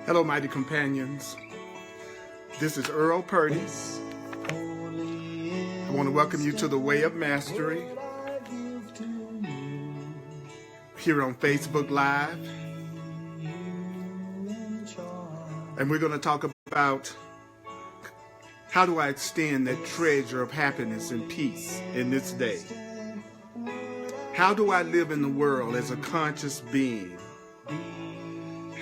Hello, mighty companions. This is Earl Purdy. I want to welcome you to the Way of Mastery here on Facebook Live. And we're going to talk about how do I extend that treasure of happiness and peace in this day? How do I live in the world as a conscious being?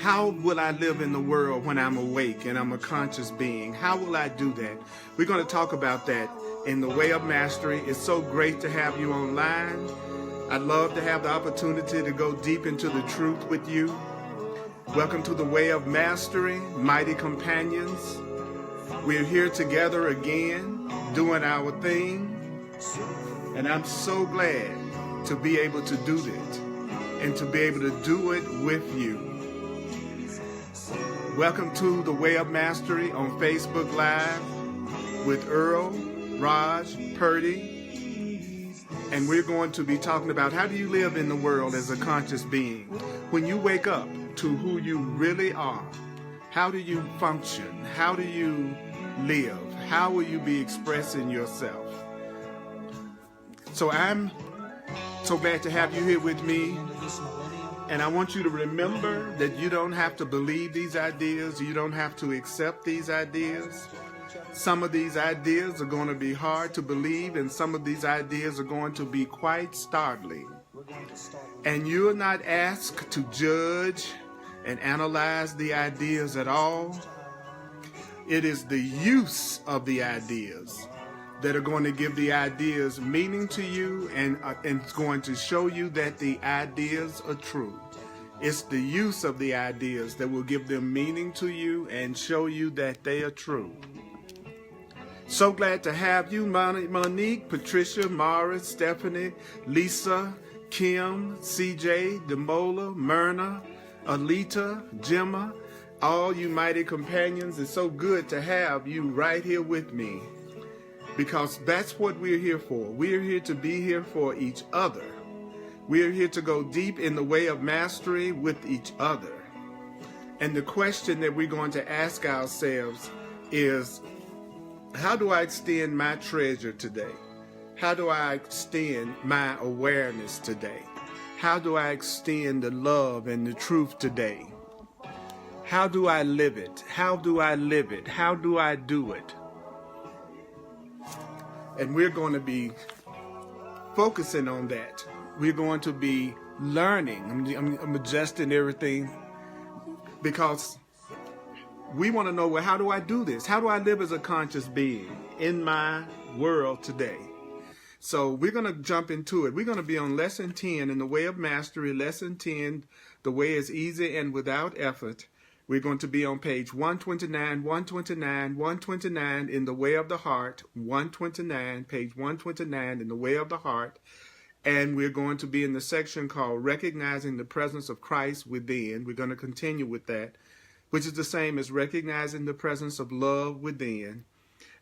How will I live in the world when I'm awake and I'm a conscious being? How will I do that? We're going to talk about that in the Way of Mastery. It's so great to have you online. I'd love to have the opportunity to go deep into the truth with you. Welcome to the Way of Mastery, mighty companions. We're here together again, doing our thing. And I'm so glad to be able to do this and to be able to do it with you. Welcome to the Way of Mastery on Facebook Live with Earl, Raj, Purdy. And we're going to be talking about how do you live in the world as a conscious being? When you wake up to who you really are, how do you function? How do you live? How will you be expressing yourself? So I'm so glad to have you here with me. And I want you to remember that you don't have to believe these ideas. You don't have to accept these ideas. Some of these ideas are going to be hard to believe, and some of these ideas are going to be quite startling. And you're not asked to judge and analyze the ideas at all. It is the use of the ideas that are going to give the ideas meaning to you and it's going to show you that the ideas are true. It's the use of the ideas that will give them meaning to you and show you that they are true. So glad to have you, Monique, Patricia, Morris, Stephanie, Lisa, Kim, CJ, Demola, Myrna, Alita, Gemma, all you mighty companions. It's so good to have you right here with me. Because that's what we're here for. We're here to be here for each other. We're here to go deep in the way of mastery with each other. And the question that we're going to ask ourselves is, how do I extend my treasure today? How do I extend my awareness today? How do I extend the love and the truth today? How do I live it? How do I live it? How do I do it? And we're going to be focusing on that. We're going to be learning. I'm adjusting everything because we want to know, well, how do I do this? How do I live as a conscious being in my world today? So we're going to jump into it. We're going to be on Lesson 10 in the Way of Mastery. Lesson 10, the way is easy and without effort. We're going to be on page 129, 129, 129 in the Way of the Heart, 129, page 129 in the Way of the Heart. And we're going to be in the section called Recognizing the Presence of Christ Within. We're going to continue with that, which is the same as Recognizing the Presence of Love Within.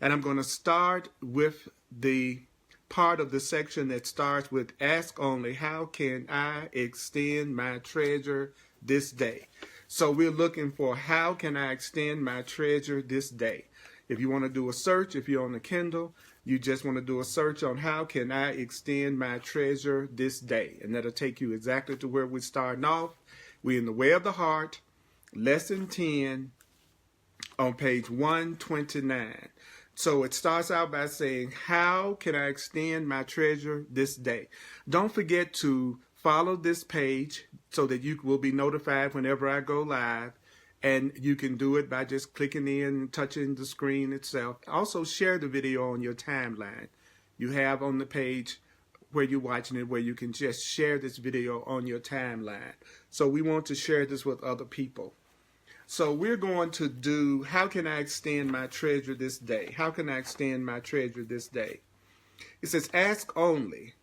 And I'm going to start with the part of the section that starts with Ask Only, how can I extend my treasure this day? So we're looking for how can I extend my treasure this day. If you want to do a search, if you're on the Kindle, you just want to do a search on how can I extend my treasure this day. And that'll take you exactly to where we're starting off. We're in the Way of the Heart, Lesson 10 on page 129. So it starts out by saying, how can I extend my treasure this day? Don't forget to follow this page so that you will be notified whenever I go live, and you can do it by just clicking in and touching the screen itself. Also share the video on your timeline. You have on the page where you're watching it where you can just share this video on your timeline. So we want to share this with other people. So we're going to do, how can I extend my treasure this day? How can I extend my treasure this day? It says, ask only.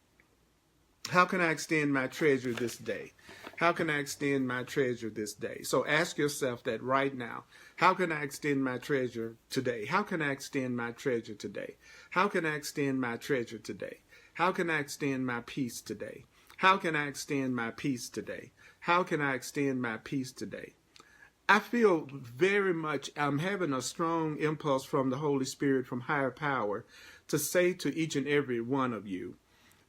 How can I extend my treasure this day? How can I extend my treasure this day? So ask yourself that right now. How can I extend my treasure today? How can I extend my treasure today? How can I extend my treasure today? How can I extend my peace today? How can I extend my peace today? How can I extend my peace today? I feel very much, I'm having a strong impulse from the Holy Spirit, from higher power, to say to each and every one of you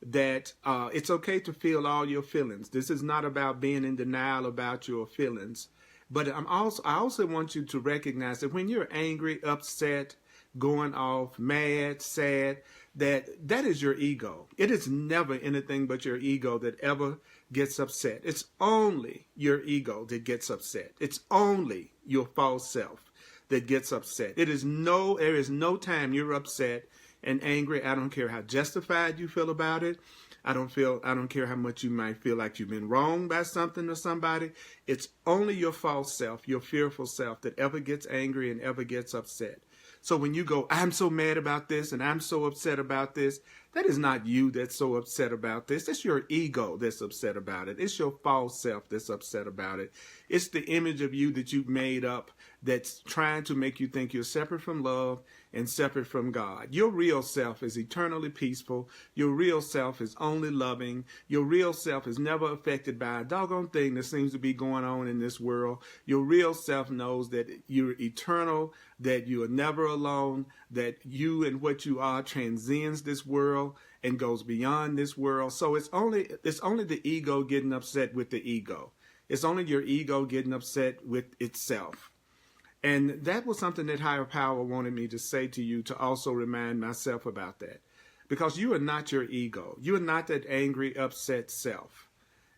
that it's okay to feel all your feelings. This is not about being in denial about your feelings. But I also want you to recognize that when you're angry, upset, going off, mad, sad, that is your ego. It is never anything but your ego that ever gets upset. It's only your ego that gets upset. It's only your false self that gets upset. There is no time you're upset and angry. I don't care how justified you feel about it. I don't care how much you might feel like you've been wronged by something or somebody. It's only your false self, your fearful self, that ever gets angry and ever gets upset. So when you go, I'm so mad about this and I'm so upset about this, that is not you that's so upset about this. It's your ego that's upset about it. It's your false self that's upset about it. It's the image of you that you've made up that's trying to make you think you're separate from love and separate from God. Your real self is eternally peaceful. Your real self is only loving. Your real self is never affected by a doggone thing that seems to be going on in this world. Your real self knows that you're eternal, that you are never alone, that you and what you are transcends this world and goes beyond this world. So it's only the ego getting upset with the ego. It's only your ego getting upset with itself. And that was something that higher power wanted me to say to you, to also remind myself about that. Because you are not your ego. You are not that angry, upset self.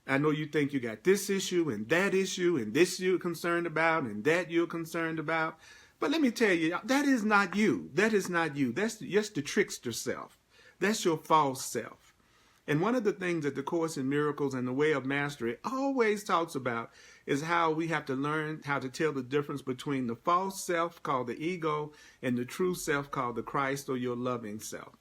I know you think you got this issue and this you're concerned about and that you're concerned about. But let me tell you, that is not you. That is not you. That's just the trickster self. That's your false self. And one of the things that the Course in Miracles and the Way of Mastery always talks about is how we have to learn how to tell the difference between the false self called the ego and the true self called the Christ, or your loving self.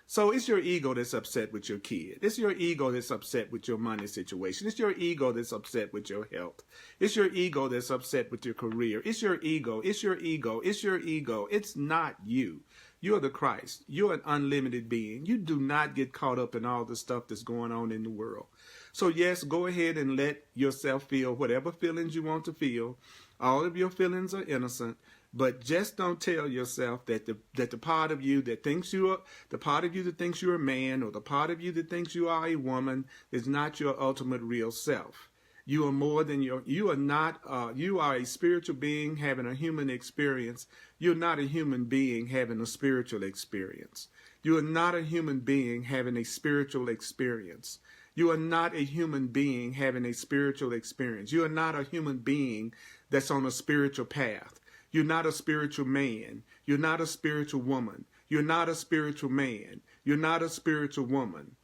So it's your ego that's upset with your kid. It's your ego that's upset with your money situation. It's your ego that's upset with your health. It's your ego that's upset with your career. It's your ego. It's your ego. It's your ego. It's not you. You're the Christ. You're an unlimited being. You do not get caught up in all the stuff that's going on in the world. So yes, go ahead and let yourself feel whatever feelings you want to feel. All of your feelings are innocent, but just don't tell yourself that the part of you that thinks you're a man, or the part of you that thinks you are a woman, is not your ultimate real self. You are more than you are a spiritual being having a human experience. You're not a human being having a spiritual experience. You are not a human being having a spiritual experience. You are not a human being having a spiritual experience. You are not a human being that's on a spiritual path. You're not a spiritual man. You're not a spiritual woman. You're not a spiritual man. You're not a spiritual woman.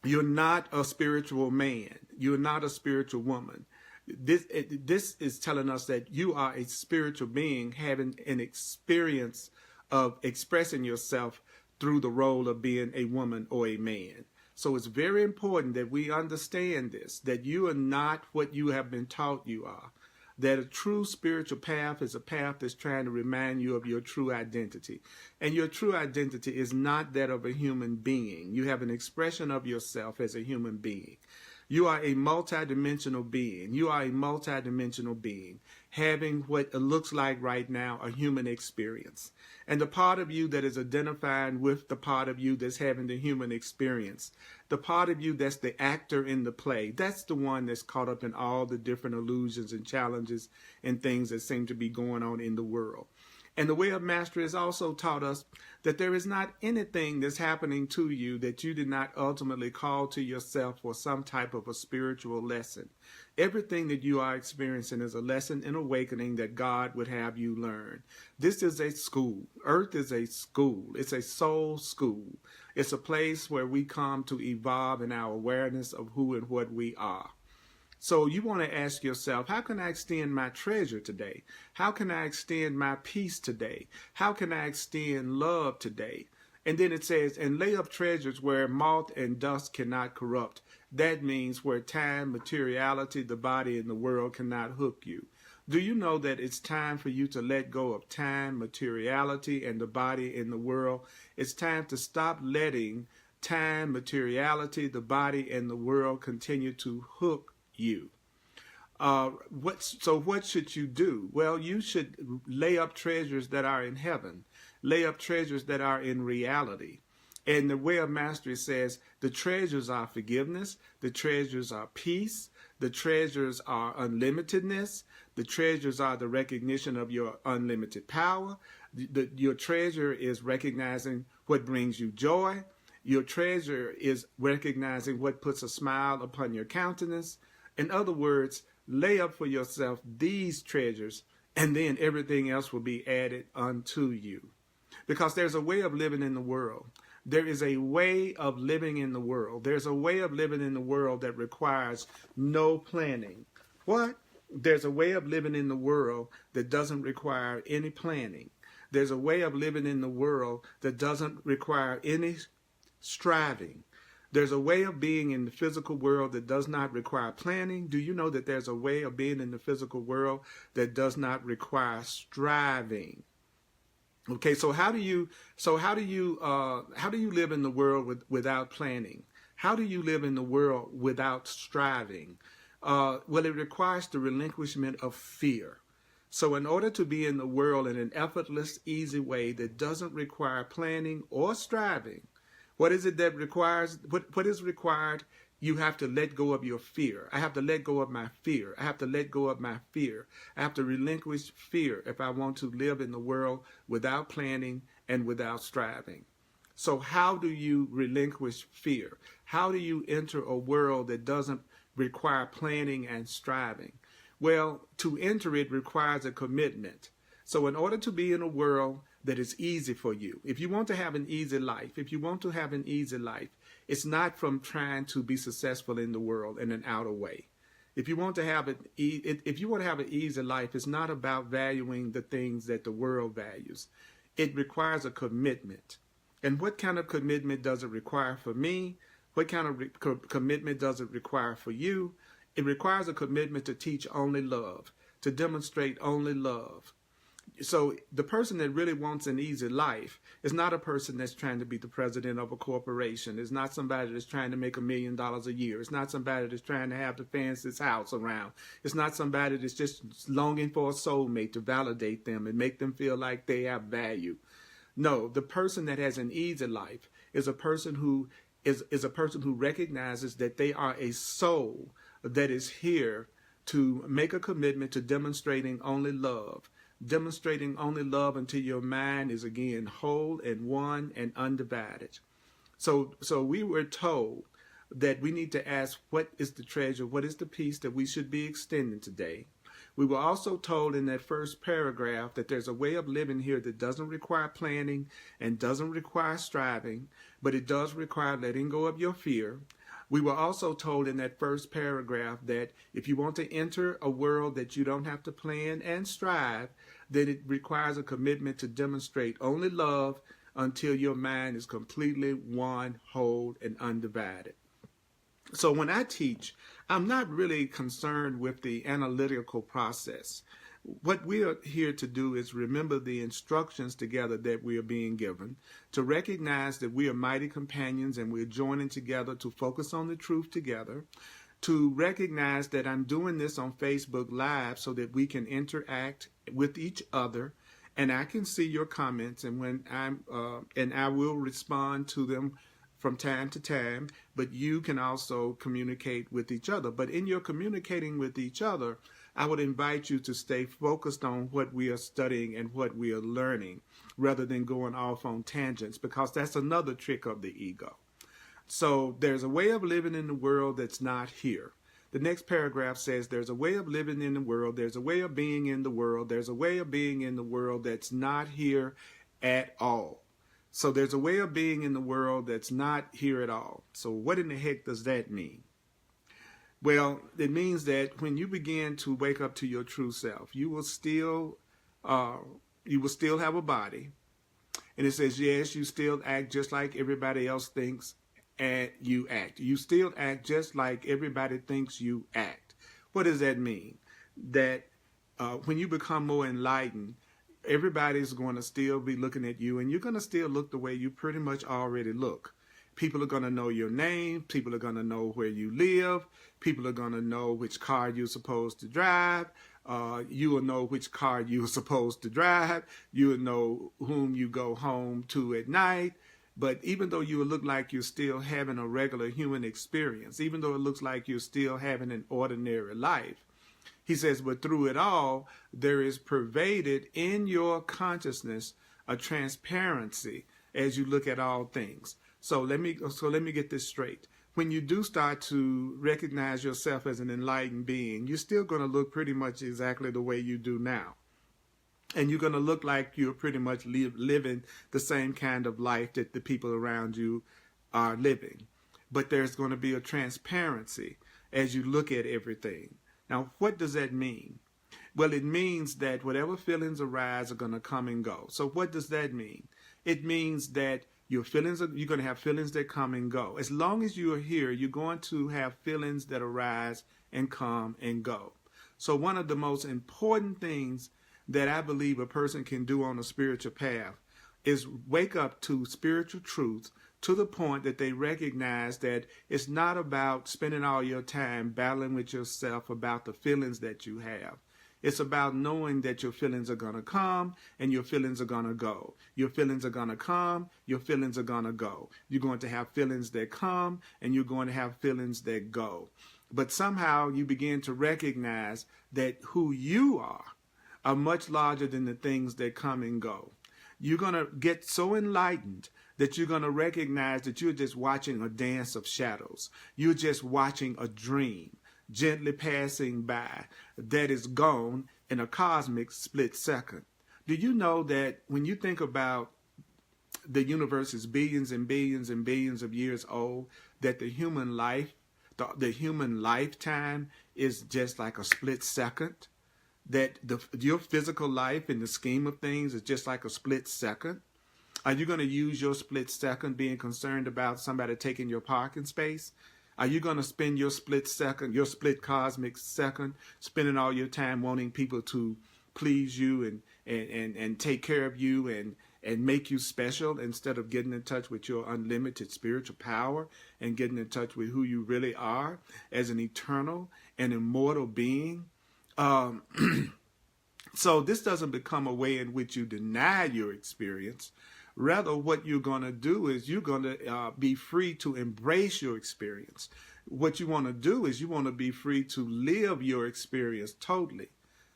You're not a spiritual man. You're not a spiritual woman. This is telling us that you are a spiritual being having an experience of expressing yourself through the role of being a woman or a man. So it's very important that we understand this, that you are not what you have been taught you are. That a true spiritual path is a path that's trying to remind you of your true identity. And your true identity is not that of a human being. You have an expression of yourself as a human being. You are a multidimensional being. You are a multidimensional being having what it looks like right now, a human experience. And the part of you that is identifying with the part of you that's having the human experience, the part of you that's the actor in the play, that's the one that's caught up in all the different illusions and challenges and things that seem to be going on in the world. And the Way of Mastery has also taught us that there is not anything that's happening to you that you did not ultimately call to yourself for some type of a spiritual lesson. Everything that you are experiencing is a lesson in awakening that God would have you learn. This is a school. Earth is a school. It's a soul school. It's a place where we come to evolve in our awareness of who and what we are. So you want to ask yourself, how can I extend my treasure today? How can I extend my peace today? How can I extend love today? And then it says, and lay up treasures where moth and dust cannot corrupt. That means where time, materiality, the body, and the world cannot hook you. Do you know that it's time for you to let go of time, materiality, and the body and the world? It's time to stop letting time, materiality, the body, and the world continue to hook you. What should you do? Well, you should lay up treasures that are in heaven, lay up treasures that are in reality. And the Way of Mastery says the treasures are forgiveness, the treasures are peace, the treasures are unlimitedness, the treasures are the recognition of your unlimited power. Your treasure is recognizing what brings you joy. Your treasure is recognizing what puts a smile upon your countenance. In other words, lay up for yourself these treasures, and then everything else will be added unto you. Because there's a way of living in the world. There is a way of living in the world. There's a way of living in the world that requires no planning. What? There's a way of living in the world that doesn't require any planning. There's a way of living in the world that doesn't require any striving. There's a way of being in the physical world that does not require planning. Do you know that there's a way of being in the physical world that does not require striving? Okay, so how do you live in the world without planning? How do you live in the world without striving? Well, it requires the relinquishment of fear. So in order to be in the world in an effortless, easy way that doesn't require planning or striving, what is it that requires? What is required? You have to let go of your fear. I have to let go of my fear. I have to let go of my fear. I have to relinquish fear if I want to live in the world without planning and without striving. So how do you relinquish fear? How do you enter a world that doesn't require planning and striving? Well, to enter it requires a commitment. So in order to be in a world that is easy for you, if you want to have an easy life, it's not from trying to be successful in the world in an outer way. If you want to have an easy life, it's not about valuing the things that the world values. It requires a commitment. And what kind of commitment does it require for me? What kind of commitment does it require for you? It requires a commitment to teach only love, to demonstrate only love. So the person that really wants an easy life is not a person that's trying to be the president of a corporation. It's not somebody that's trying to make $1 million a year. It's not somebody that's trying to have the fanciest house around. It's not somebody that's just longing for a soulmate to validate them and make them feel like they have value. No, the person that has an easy life is a person who recognizes that they are a soul that is here to make a commitment to demonstrating only love. Demonstrating only love until your mind is again whole and one and undivided. So we were told that we need to ask, what is the treasure, what is the peace that we should be extending today? We were also told in that first paragraph that there's a way of living here that doesn't require planning and doesn't require striving, but it does require letting go of your fear. We were also told in that first paragraph that if you want to enter a world that you don't have to plan and strive, then it requires a commitment to demonstrate only love until your mind is completely one, whole, and undivided. So when I teach, I'm not really concerned with the analytical process. What we are here to do is remember the instructions together that we are being given, to recognize that we are mighty companions and we're joining together to focus on the truth together, to recognize that I'm doing this on Facebook Live so that we can interact with each other, and I can see your comments, and I will respond to them from time to time, but you can also communicate with each other. But in your communicating with each other, I would invite you to stay focused on what we are studying and what we are learning, rather than going off on tangents, because that's another trick of the ego. So there's a way of living in the world that's not here. The next paragraph says there's a way of living in the world, there's a way of being in the world, there's a way of being in the world that's not here at all. So there's a way of being in the world that's not here at all. So what in the heck does that mean? Well, it means that when you begin to wake up to your true self, you will still have a body. And it says, yes, you still act just like everybody else thinks and you act. You still act just like everybody thinks you act. What does that mean? That when you become more enlightened, everybody's going to still be looking at you, and you're going to still look the way you pretty much already look. People are going to know your name. People are going to know where you live. People are going to know which car you're supposed to drive. You will know which car you're supposed to drive. You will know whom you go home to at night. But even though you will look like you're still having a regular human experience, even though it looks like you're still having an ordinary life, he says, but through it all, there is pervaded in your consciousness a transparency as you look at all things. So let me get this straight. When you do start to recognize yourself as an enlightened being, you're still going to look pretty much exactly the way you do now. And you're going to look like you're pretty much living the same kind of life that the people around you are living. But there's going to be a transparency as you look at everything. Now, what does that mean? Well, it means that whatever feelings arise are going to come and go. So what does that mean? It means that you're going to have feelings that come and go. As long as you are here, you're going to have feelings that arise and come and go. So one of the most important things that I believe a person can do on a spiritual path is wake up to spiritual truth to the point that they recognize that it's not about spending all your time battling with yourself about the feelings that you have. It's about knowing that your feelings are going to come and your feelings are going to go. Your feelings are going to come, your feelings are going to go. You're going to have feelings that come and you're going to have feelings that go. But somehow you begin to recognize that who you are much larger than the things that come and go. You're going to get so enlightened that you're going to recognize that you're just watching a dance of shadows. You're just watching a dream gently passing by that is gone in a cosmic split second. Do you know that when you think about the universe is billions and billions and billions of years old, that the human life, the human lifetime is just like a split second? That your physical life in the scheme of things is just like a split second? Are you going to use your split second being concerned about somebody taking your parking space? Are you going to spend your split second, your split cosmic second, spending all your time wanting people to please you and take care of you and make you special instead of getting in touch with your unlimited spiritual power and getting in touch with who you really are as an eternal and immortal being? So this doesn't become a way in which you deny your experience. Rather, what you're going to do is you're going to be free to embrace your experience. What you want to do is you want to be free to live your experience totally.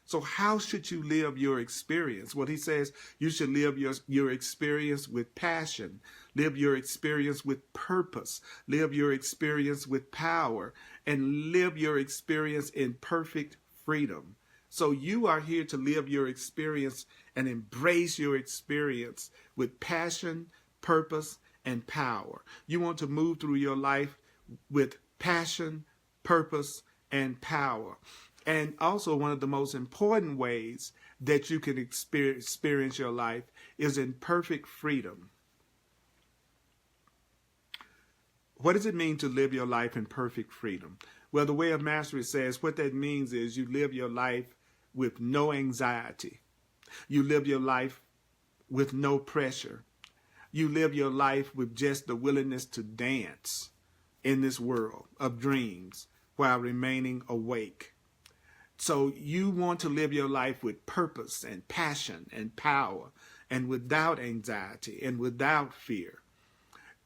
So how should you live your experience? Well, he says you should live your experience with passion, live your experience with purpose, live your experience with power, and live your experience in perfect freedom. So you are here to live your experience and embrace your experience with passion, purpose, and power. You want to move through your life with passion, purpose, and power. And also one of the most important ways that you can experience your life is in perfect freedom. What does it mean to live your life in perfect freedom? Well, the Way of Mastery says what that means is you live your life with no anxiety. You live your life with no pressure. You live your life with just the willingness to dance in this world of dreams while remaining awake. So you want to live your life with purpose and passion and power and without anxiety and without fear.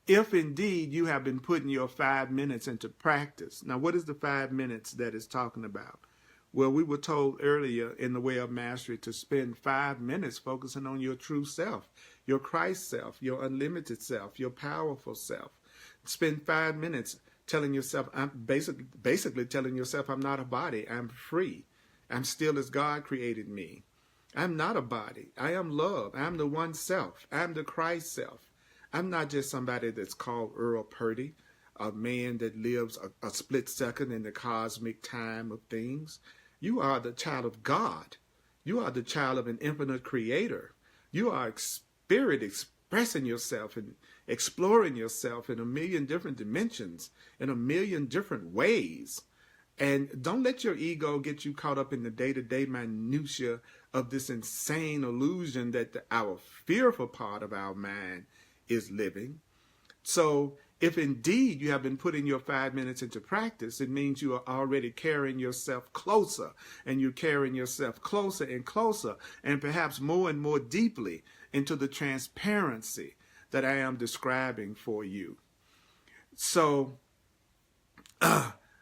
If indeed you have been putting your 5 minutes into practice. Now, what is the 5 minutes that it's talking about? Well, we were told earlier in the Way of Mastery to spend 5 minutes focusing on your true self, your Christ self, your unlimited self, your powerful self. Spend 5 minutes telling yourself, basically telling yourself, I'm not a body, I'm free. I'm still as God created me. I'm not a body, I am love, I'm the one self, I'm the Christ self. I'm not just somebody that's called Earl Purdy, a man that lives a split second in the cosmic time of things. You are the child of God. You are the child of an infinite creator. You are a spirit expressing yourself and exploring yourself in a million different dimensions, in a million different ways. And don't let your ego get you caught up in the day-to-day minutia of this insane illusion that our fearful part of our mind is living. So If indeed you have been putting your 5 minutes into practice, it means you are already carrying yourself closer, and you're carrying yourself closer and closer, and perhaps more and more deeply into the transparency that I am describing for you. So,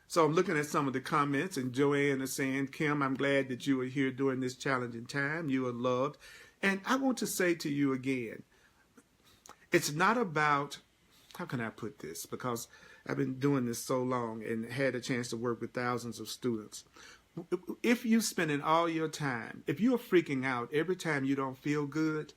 so I'm looking at some of the comments, and Joanne is saying, Kim, I'm glad that you are here during this challenging time. You are loved. And I want to say to you again, it's not about, how can I put this? Because I've been doing this so long and had a chance to work with thousands of students. If you're spending all your time, if you're freaking out every time you don't feel good,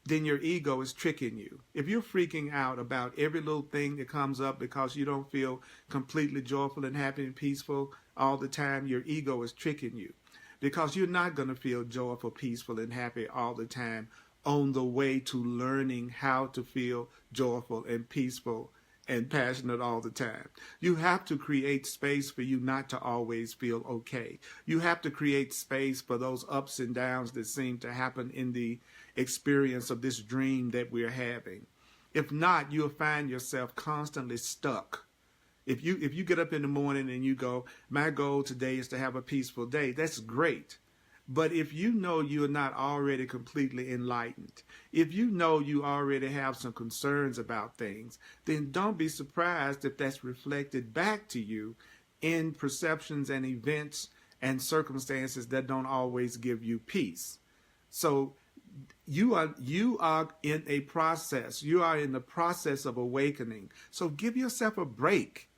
then your ego is tricking you. If you're freaking out about every little thing that comes up because you don't feel completely joyful and happy and peaceful all the time, your ego is tricking you. Because you're not going to feel joyful, peaceful, and happy all the time on the way to learning how to feel joyful and peaceful and passionate all the time. You have to create space for you not to always feel okay. You have to create space for those ups and downs that seem to happen in the experience of this dream that we're having. If not, you'll find yourself constantly stuck. If you get up in the morning and you go, my goal today is to have a peaceful day, that's great. But if you know you're not already completely enlightened, if you know you already have some concerns about things, then don't be surprised if that's reflected back to you in perceptions and events and circumstances that don't always give you peace. So you are in a process. You are in the process of awakening. So give yourself a break.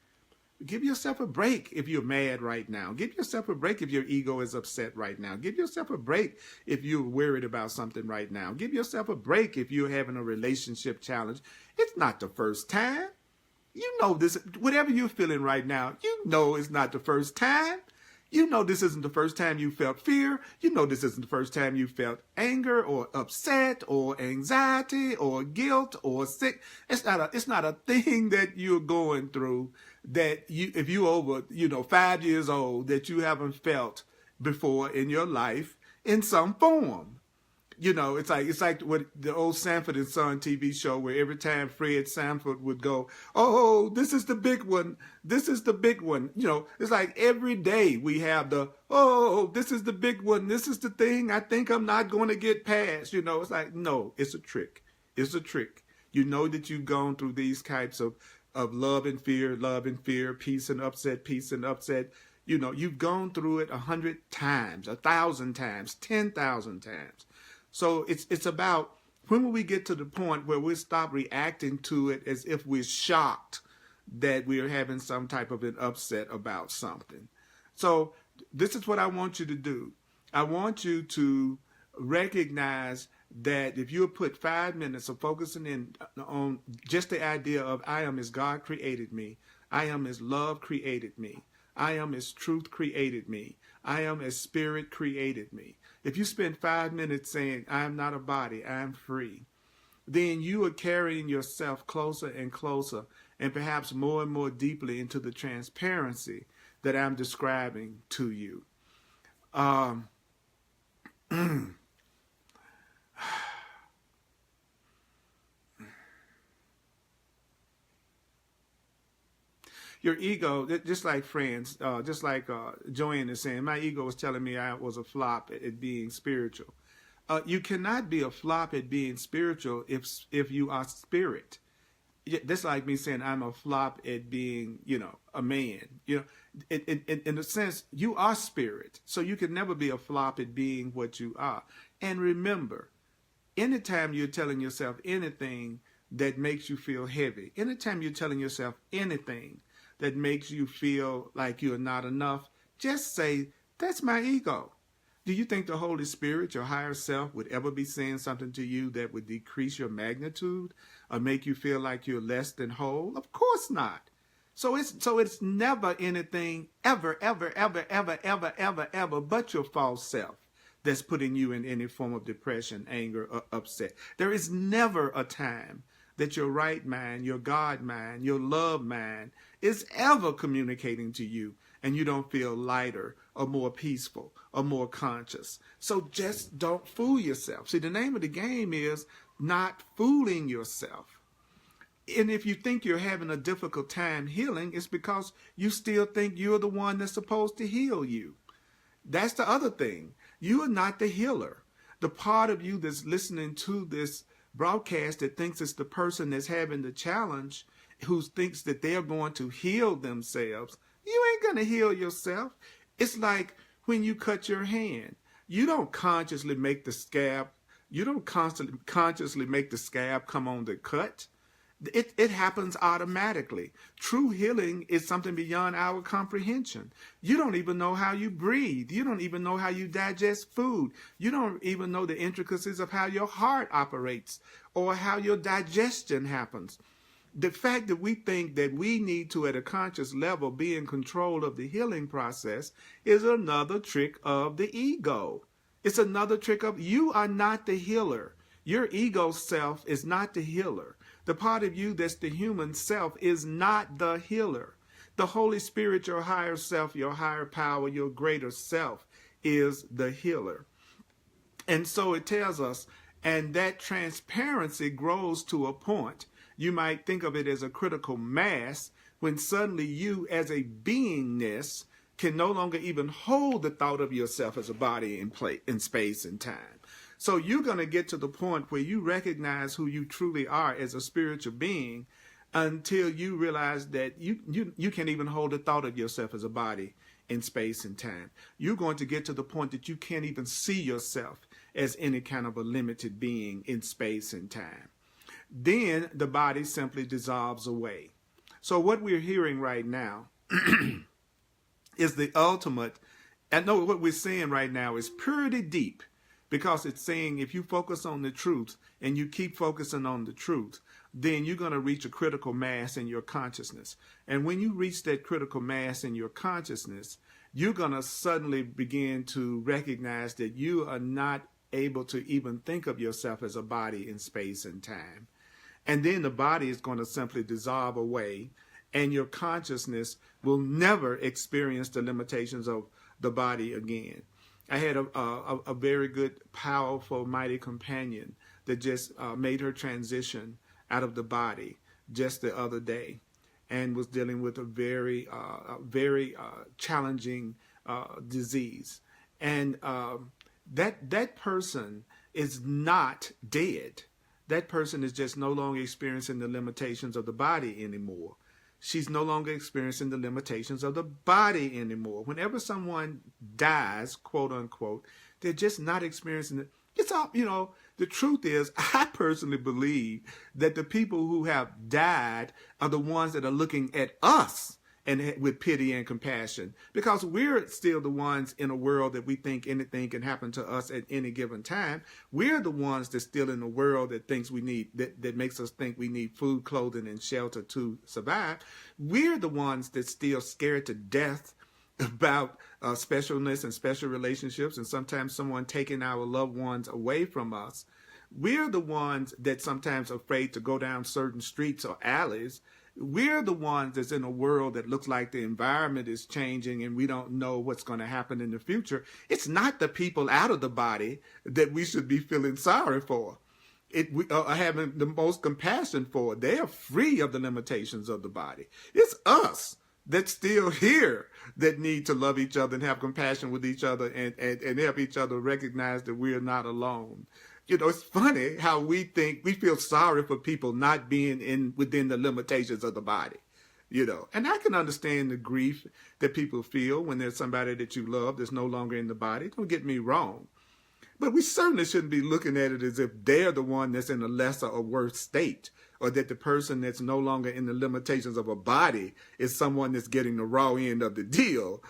Give yourself a break if you're mad right now. Give yourself a break if your ego is upset right now. Give yourself a break if you're worried about something right now. Give yourself a break if you're having a relationship challenge. It's not the first time. You know this, whatever you're feeling right now, you know it's not the first time. You know this isn't the first time you felt fear. You know this isn't the first time you felt anger or upset or anxiety or guilt or sick. It's not a thing that you're going through that you, if you're over, 5 years old, that you haven't felt before in your life in some form. It's like what the old Sanford and Son TV show, where every time Fred Sanford would go, oh, this is the big one. This is the big one. It's like every day we have this is the big one. This is the thing I think I'm not going to get past. It's like, no, it's a trick. It's a trick. You know that you've gone through these types of love and fear, peace and upset. You've gone through it 100 times, 1,000 times, 10,000 times. So it's about, when will we get to the point where we stop reacting to it as if we're shocked that we are having some type of an upset about something. So this is what I want you to do. I want you to recognize that if you put 5 minutes of focusing in on just the idea of, I am as God created me, I am as love created me, I am as truth created me, I am as spirit created me. If you spend 5 minutes saying, I am not a body, I am free, then you are carrying yourself closer and closer, and perhaps more and more deeply, into the transparency that I'm describing to you. Your ego, just like friends, just like Joanne is saying, my ego was telling me I was a flop at being spiritual. You cannot be a flop at being spiritual if you are spirit. That's like me saying I'm a flop at being, a man. In a sense, you are spirit. So you can never be a flop at being what you are. And remember, anytime you're telling yourself anything that makes you feel heavy, anytime you're telling yourself anything that makes you feel like you're not enough, just say, that's my ego. Do you think the Holy Spirit, your higher self, would ever be saying something to you that would decrease your magnitude or make you feel like you're less than whole? Of course not. So it's never anything ever but your false self that's putting you in any form of depression, anger, or upset. There is never a time that your right mind, your God mind, your love mind is ever communicating to you and you don't feel lighter or more peaceful or more conscious. So just don't fool yourself. See, the name of the game is not fooling yourself. And if you think you're having a difficult time healing, it's because you still think you're the one that's supposed to heal you. That's the other thing. You are not the healer. The part of you that's listening to this broadcast that thinks it's the person that's having the challenge, who thinks that they're going to heal themselves, you ain't going to heal yourself. It's like when you cut your hand. You don't consciously make the scab. You don't consciously make the scab come on the cut. It happens automatically. True healing is something beyond our comprehension. You don't even know how you breathe. You don't even know how you digest food. You don't even know the intricacies of how your heart operates or how your digestion happens. The fact that we think that we need to, at a conscious level, be in control of the healing process is another trick of the ego. It's another trick of, you are not the healer. Your ego self is not the healer. The part of you that's the human self is not the healer. The Holy Spirit, your higher self, your higher power, your greater self is the healer. And so it tells us, and that transparency grows to a point. You might think of it as a critical mass when suddenly you as a beingness can no longer even hold the thought of yourself as a body in space and time. So you're going to get to the point where you recognize who you truly are as a spiritual being until you realize that you can't even hold the thought of yourself as a body in space and time. You're going to get to the point that you can't even see yourself as any kind of a limited being in space and time. Then the body simply dissolves away. So what we're hearing right now is the ultimate, and no, what we're saying right now is pretty deep, because it's saying if you focus on the truth and you keep focusing on the truth, then you're going to reach a critical mass in your consciousness. And when you reach that critical mass in your consciousness, you're going to suddenly begin to recognize that you are not able to even think of yourself as a body in space and time. And then the body is going to simply dissolve away, and your consciousness will never experience the limitations of the body again. I had a very good, powerful, mighty companion that just made her transition out of the body just the other day, and was dealing with a very challenging disease. And that person is not dead. That person is just no longer experiencing the limitations of the body anymore. She's no longer experiencing the limitations of the body anymore. Whenever someone dies, quote unquote, they're just not experiencing it. It's all, the truth is, I personally believe that the people who have died are the ones that are looking at us and with pity and compassion, because we're still the ones in a world that we think anything can happen to us at any given time. We're the ones that's still in a world that thinks we need, that makes us think we need food, clothing, and shelter to survive. We're the ones that's still scared to death about specialness and special relationships, and sometimes someone taking our loved ones away from us. We're the ones that sometimes are afraid to go down certain streets or alleys. We're the ones that's in a world that looks like the environment is changing and we don't know what's going to happen in the future. It's not the people out of the body that we should be feeling sorry for. We are having the most compassion for. They are free of the limitations of the body. It's us that's still here that need to love each other and have compassion with each other and help each other recognize that we are not alone. It's funny how we feel sorry for people not being within the limitations of the body, and I can understand the grief that people feel when there's somebody that you love that's no longer in the body. Don't get me wrong. But we certainly shouldn't be looking at it as if they're the one that's in a lesser or worse state, or that the person that's no longer in the limitations of a body is someone that's getting the raw end of the deal.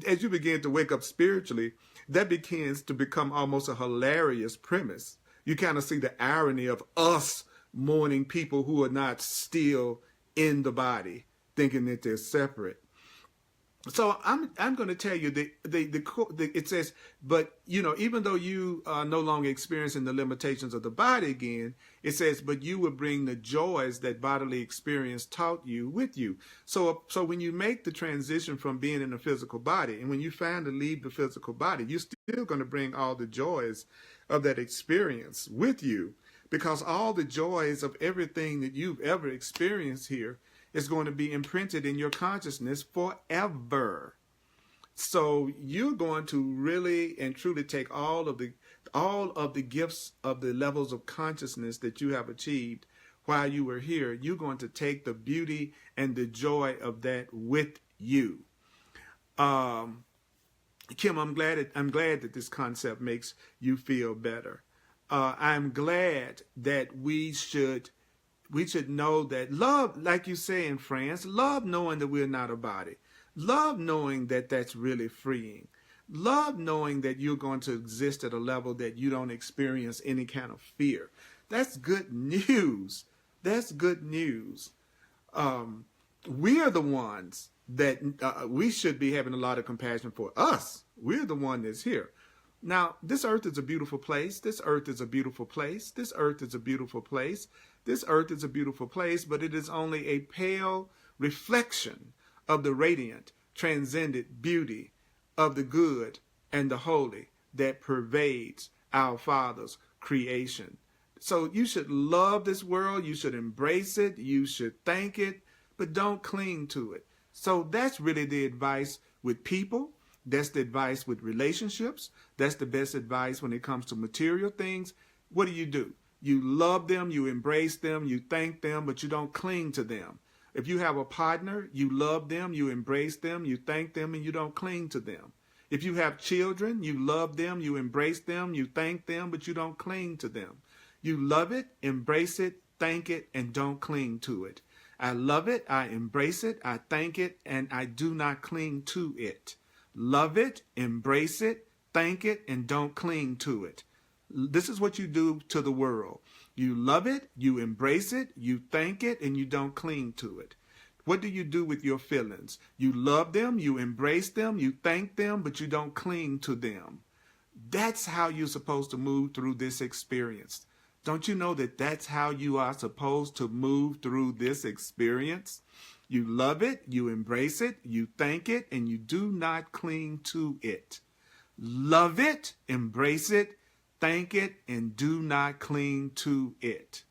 As you begin to wake up spiritually, that begins to become almost a hilarious premise. You kind of see the irony of us mourning people who are not still in the body, thinking that they're separate. So I'm going to tell you it says, but even though you are no longer experiencing the limitations of the body again, it says, but you will bring the joys that bodily experience taught you with you. So when you make the transition from being in a physical body, and when you finally leave the physical body, you're still going to bring all the joys of that experience with you. because all the joys of everything that you've ever experienced here is going to be imprinted in your consciousness forever. So you're going to really and truly take all of the gifts of the levels of consciousness that you have achieved while you were here. You're going to take the beauty and the joy of that with you. Kim, I'm glad that this concept makes you feel better. I'm glad that we should know that love, like you say in France, love knowing that we're not a body. Love knowing that that's really freeing. Love knowing that you're going to exist at a level that you don't experience any kind of fear. That's good news. That's good news. We are the ones that we should be having a lot of compassion for. Us. We're the one that's here. Now, this earth is a beautiful place. This earth is a beautiful place. This earth is a beautiful place. This earth is a beautiful place, but it is only a pale reflection of the radiant, transcendent beauty of the good and the holy that pervades our Father's creation. So you should love this world. You should embrace it. You should thank it, but don't cling to it. So that's really the advice with people. That's the advice with relationships. That's the best advice when it comes to material things. What do? You love them, you embrace them, you thank them, but you don't cling to them. If you have a partner, you love them, you embrace them, you thank them, and you don't cling to them. If you have children, you love them, you embrace them, you thank them, but you don't cling to them. You love it, embrace it, thank it, and don't cling to it. I love it, I embrace it, I thank it, and I do not cling to it. Love it, embrace it, thank it, and don't cling to it. This is what you do to the world. You love it, you embrace it, you thank it, and you don't cling to it. What do you do with your feelings? You love them, you embrace them, you thank them, but you don't cling to them. That's how you're supposed to move through this experience. Don't you know that that's how you are supposed to move through this experience? You love it, you embrace it, you thank it, and you do not cling to it. Love it, embrace it, thank it, and do not cling to it.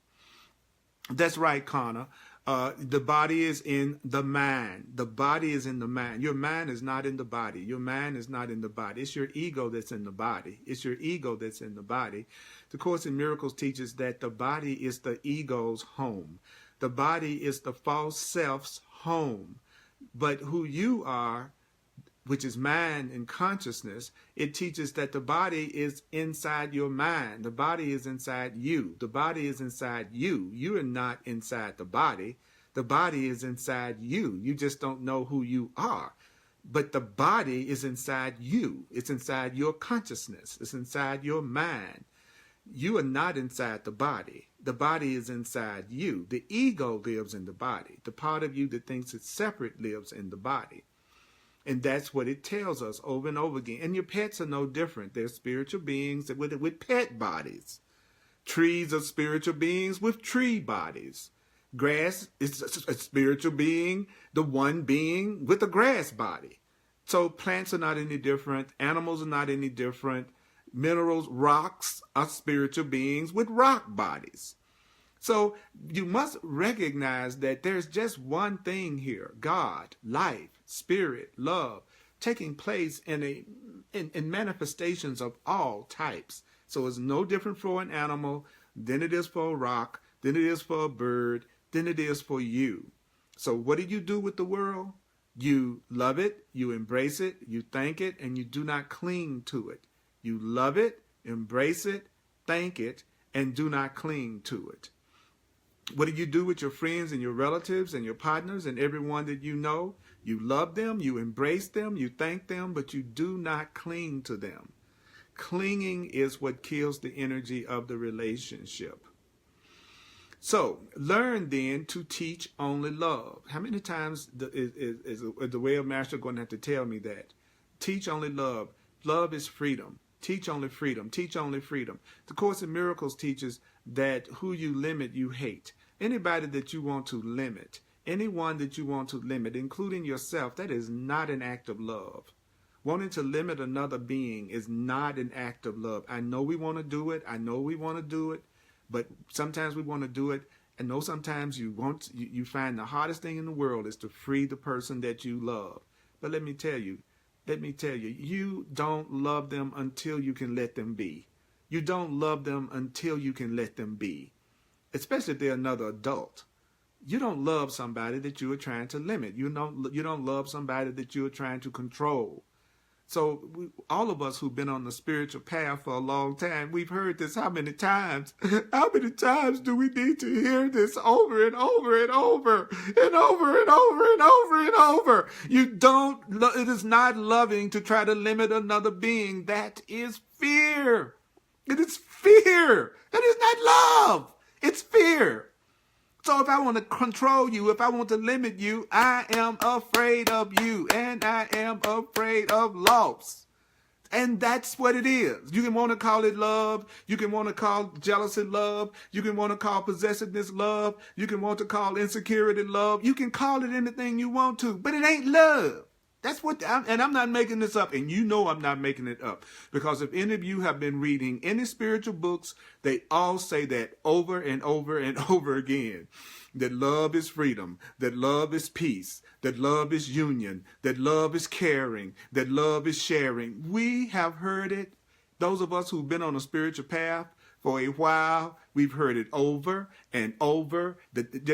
That's right, Connor. The body is in the mind. The body is in the mind. Your mind is not in the body. Your mind is not in the body. It's your ego that's in the body. It's your ego that's in the body. The Course in Miracles teaches that the body is the ego's home. The body is the false self's home. But who you are, which is mind and consciousness, it teaches that the body is inside your mind. The body is inside you. The body is inside you. You are not inside the body. The body is inside you. You just don't know who you are. But the body is inside you. It's inside your consciousness. It's inside your mind. You are not inside the body. The body is inside you. The ego lives in the body. The part of you that thinks it's separate lives in the body. And that's what it tells us over and over again. And your pets are no different. They're spiritual beings with pet bodies. Trees are spiritual beings with tree bodies. Grass is a spiritual being, the one being with a grass body. So plants are not any different. Animals are not any different. Minerals, rocks are spiritual beings with rock bodies. So you must recognize that there's just one thing here: God, life, spirit, love, taking place in manifestations of all types. So it's no different for an animal than it is for a rock, than it is for a bird, than it is for you. So what do you do with the world? You love it, you embrace it, you thank it, and you do not cling to it. You love it, embrace it, thank it, and do not cling to it. What do you do with your friends and your relatives and your partners and everyone that you know? You love them, you embrace them, you thank them, but you do not cling to them. Clinging is what kills the energy of the relationship. So learn then to teach only love. How many times is the way of master going to have to tell me that? Teach only love. Love is freedom. Teach only freedom. Teach only freedom. The Course in Miracles teaches that who you limit, you hate. Anybody that you want to limit, anyone that you want to limit, including yourself, that is not an act of love. Wanting to limit another being is not an act of love. I know we want to do it. I know we want to do it. But sometimes we want to do it. And no, sometimes you find the hardest thing in the world is to free the person that you love. But let me tell you, you don't love them until you can let them be. You don't love them until you can let them be, especially if they're another adult. You don't love somebody that you are trying to limit. You don't love somebody that you are trying to control. So all of us who've been on the spiritual path for a long time, we've heard this how many times? How many times do we need to hear this over and over and over and over and over and over and over? It is not loving to try to limit another being. That is fear. It is fear. That is not love. It's fear. So if I want to control you, if I want to limit you, I am afraid of you, and I am afraid of loss. And that's what it is. You can want to call it love. You can want to call jealousy love. You can want to call possessiveness love. You can want to call insecurity love. You can call it anything you want to, but it ain't love. That's what, and I'm not making this up, and you know I'm not making it up, because if any of you have been reading any spiritual books, they all say that over and over and over again, that love is freedom, that love is peace, that love is union, that love is caring, that love is sharing. We have heard it. Those of us who've been on a spiritual path for a while, we've heard it over and over.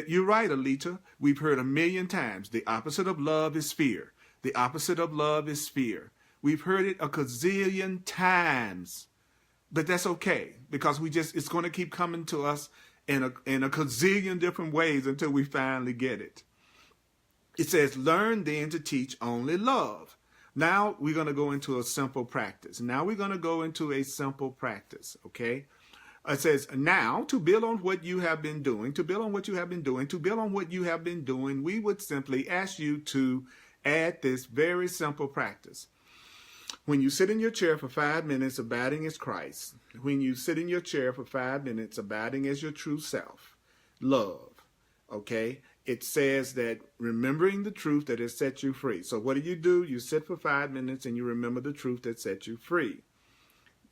You're right, Alita. We've heard a million times. The opposite of love is fear. The opposite of love is fear. We've heard it a gazillion times, but that's okay, because it's going to keep coming to us in a gazillion different ways until we finally get it. It says, learn then to teach only love. Now we're going to go into a simple practice. Okay? It says, now to build on what you have been doing, we would simply ask you to add this very simple practice. When you sit in your chair for 5 minutes, abiding as Christ. When you sit in your chair for 5 minutes, abiding as your true self. Love. Okay? It says that remembering the truth that has set you free. So what do? You sit for 5 minutes and you remember the truth that set you free.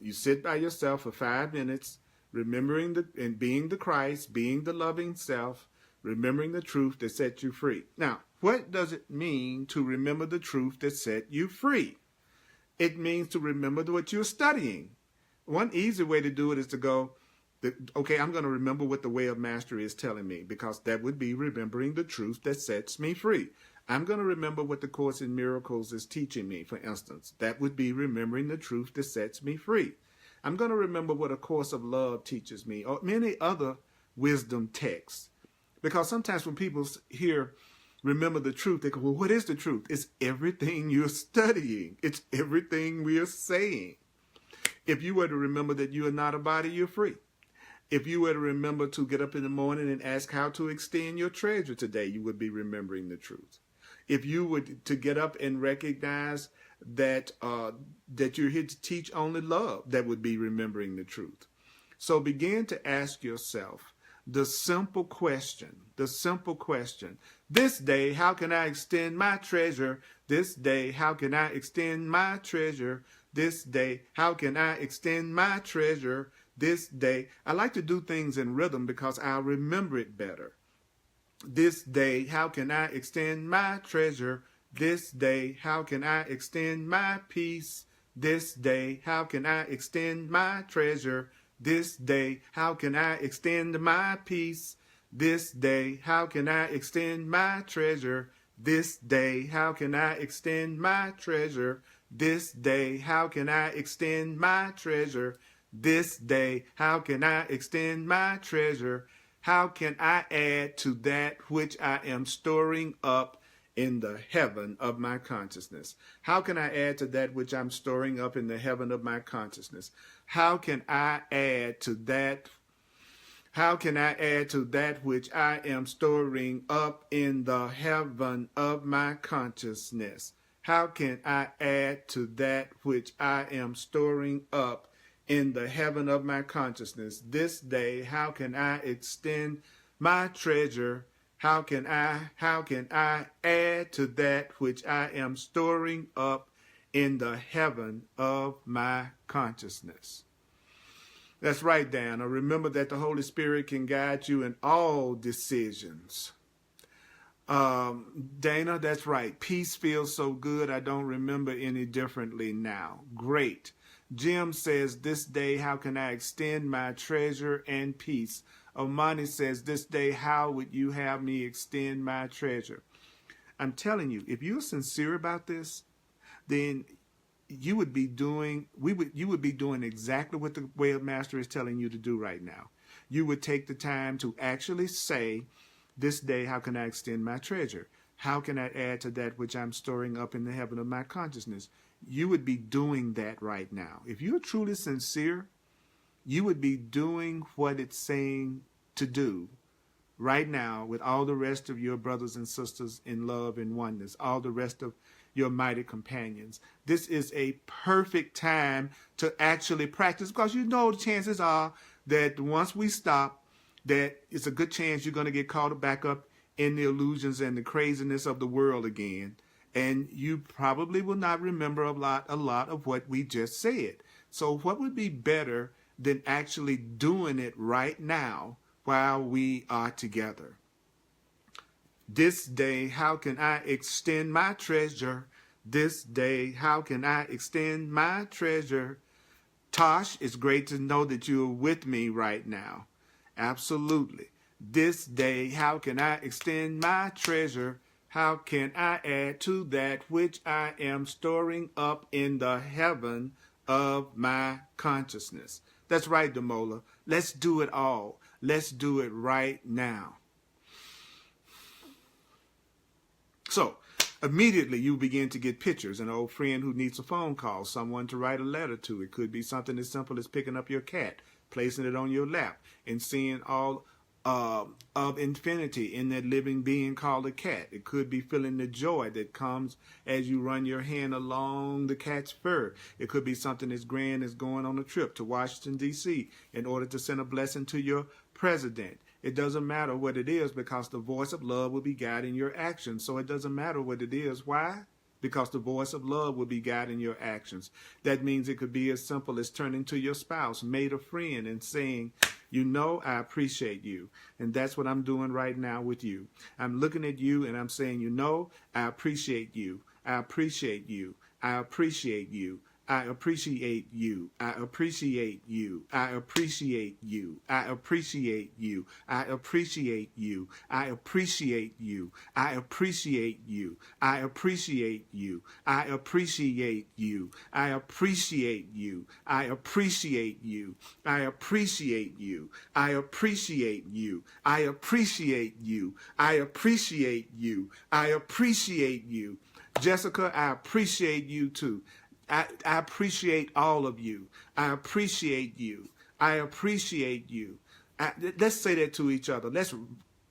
You sit by yourself for 5 minutes, remembering and being the Christ, being the loving self, remembering the truth that set you free. Now, what does it mean to remember the truth that set you free? It means to remember what you're studying. One easy way to do it is to go, okay, I'm going to remember what the way of mastery is telling me, because that would be remembering the truth that sets me free. I'm going to remember what the Course in Miracles is teaching me, for instance. That would be remembering the truth that sets me free. I'm going to remember what A Course of Love teaches me, or many other wisdom texts. Because sometimes when people hear remember the truth, they go, well, what is the truth? It's everything you're studying. It's everything we are saying. If you were to remember that you are not a body, you're free. If you were to remember to get up in the morning and ask how to extend your treasure today, you would be remembering the truth. If you were to get up and recognize that you're here to teach only love, that would be remembering the truth. So begin to ask yourself the simple question. This day, how can I extend my treasure? This day, how can I extend my treasure? This day, how can I extend my treasure? This day. I like to do things in rhythm because I'll remember it better. This day, how can I extend my treasure? This day, how can I extend my peace? This day, how can I extend my treasure? This day, how can I extend my peace? This day, how can I extend my treasure? This day, how can I extend my treasure? This day, how can I extend my treasure? This day, how can I extend my treasure? How can I add to that which I am storing up in the heaven of my consciousness? How can I add to that which I'm storing up in the heaven of my consciousness? How can I add to that? How can I add to that which I am storing up in the heaven of my consciousness? How can I add to that which I am storing up in the heaven of my consciousness? This day, how can I extend my treasure? How can I add to that which I am storing up in the heaven of my consciousness? That's right, Dana. Remember that the Holy Spirit can guide you in all decisions. Dana, that's right. Peace feels so good. I don't remember any differently now. Great. Jim says, this day, how can I extend my treasure and peace? Omani says, this day, how would you have me extend my treasure? I'm telling you, if you're sincere about this, then you would be doing exactly what the way of master is telling you to do right now. You would take the time to actually say, this day, how can I extend my treasure? How can I add to that which I'm storing up in the heaven of my consciousness? You would be doing that right now. If you're truly sincere, you would be doing what it's saying to do right now with all the rest of your brothers and sisters in love and oneness, all the rest of your mighty companions. This is a perfect time to actually practice, because you know the chances are that once we stop, that it's a good chance you're going to get caught back up in the illusions and the craziness of the world again. And you probably will not remember a lot of what we just said. So what would be better than actually doing it right now while we are together? This day, how can I extend my treasure? This day, how can I extend my treasure? Tosh, it's great to know that you're with me right now. Absolutely. This day, how can I extend my treasure? How can I add to that which I am storing up in the heaven of my consciousness? That's right, Demola. Let's do it all. Let's do it right now. So, immediately you begin to get pictures. An old friend who needs a phone call, someone to write a letter to. It could be something as simple as picking up your cat, placing it on your lap, and seeing all of infinity in that living being called a cat. It could be feeling the joy that comes as you run your hand along the cat's fur. It could be something as grand as going on a trip to Washington, D.C. in order to send a blessing to your president. It doesn't matter what it is, because the voice of love will be guiding your actions. So it doesn't matter what it is. Why? Because the voice of love will be guiding your actions. That means it could be as simple as turning to your spouse, mate, or friend, and saying, you know, I appreciate you. And that's what I'm doing right now with you. I'm looking at you and I'm saying, you know, I appreciate you. I appreciate you. I appreciate you. I appreciate you. I appreciate you. I appreciate you. I appreciate you. I appreciate you. I appreciate you. I appreciate you. I appreciate you. I appreciate you. I appreciate you. I appreciate you. I appreciate you. I appreciate you. I appreciate you. I appreciate you. I appreciate you. Jessica, I appreciate you too. I appreciate all of you. I appreciate you. I appreciate you. Let's say that to each other. Let's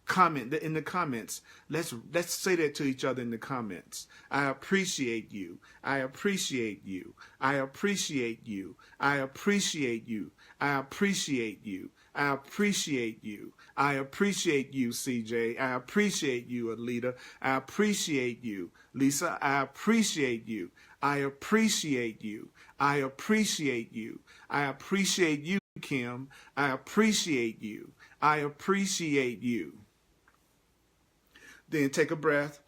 comment in the comments. Let's say that to each other in the comments. I appreciate you. I appreciate you. I appreciate you. I appreciate you. I appreciate you. I appreciate you. I appreciate you, CJ. I appreciate you, Alita. I appreciate you, Lisa. I appreciate you. I appreciate you. I appreciate you. I appreciate you, Kim. I appreciate you. I appreciate you. Then take a breath.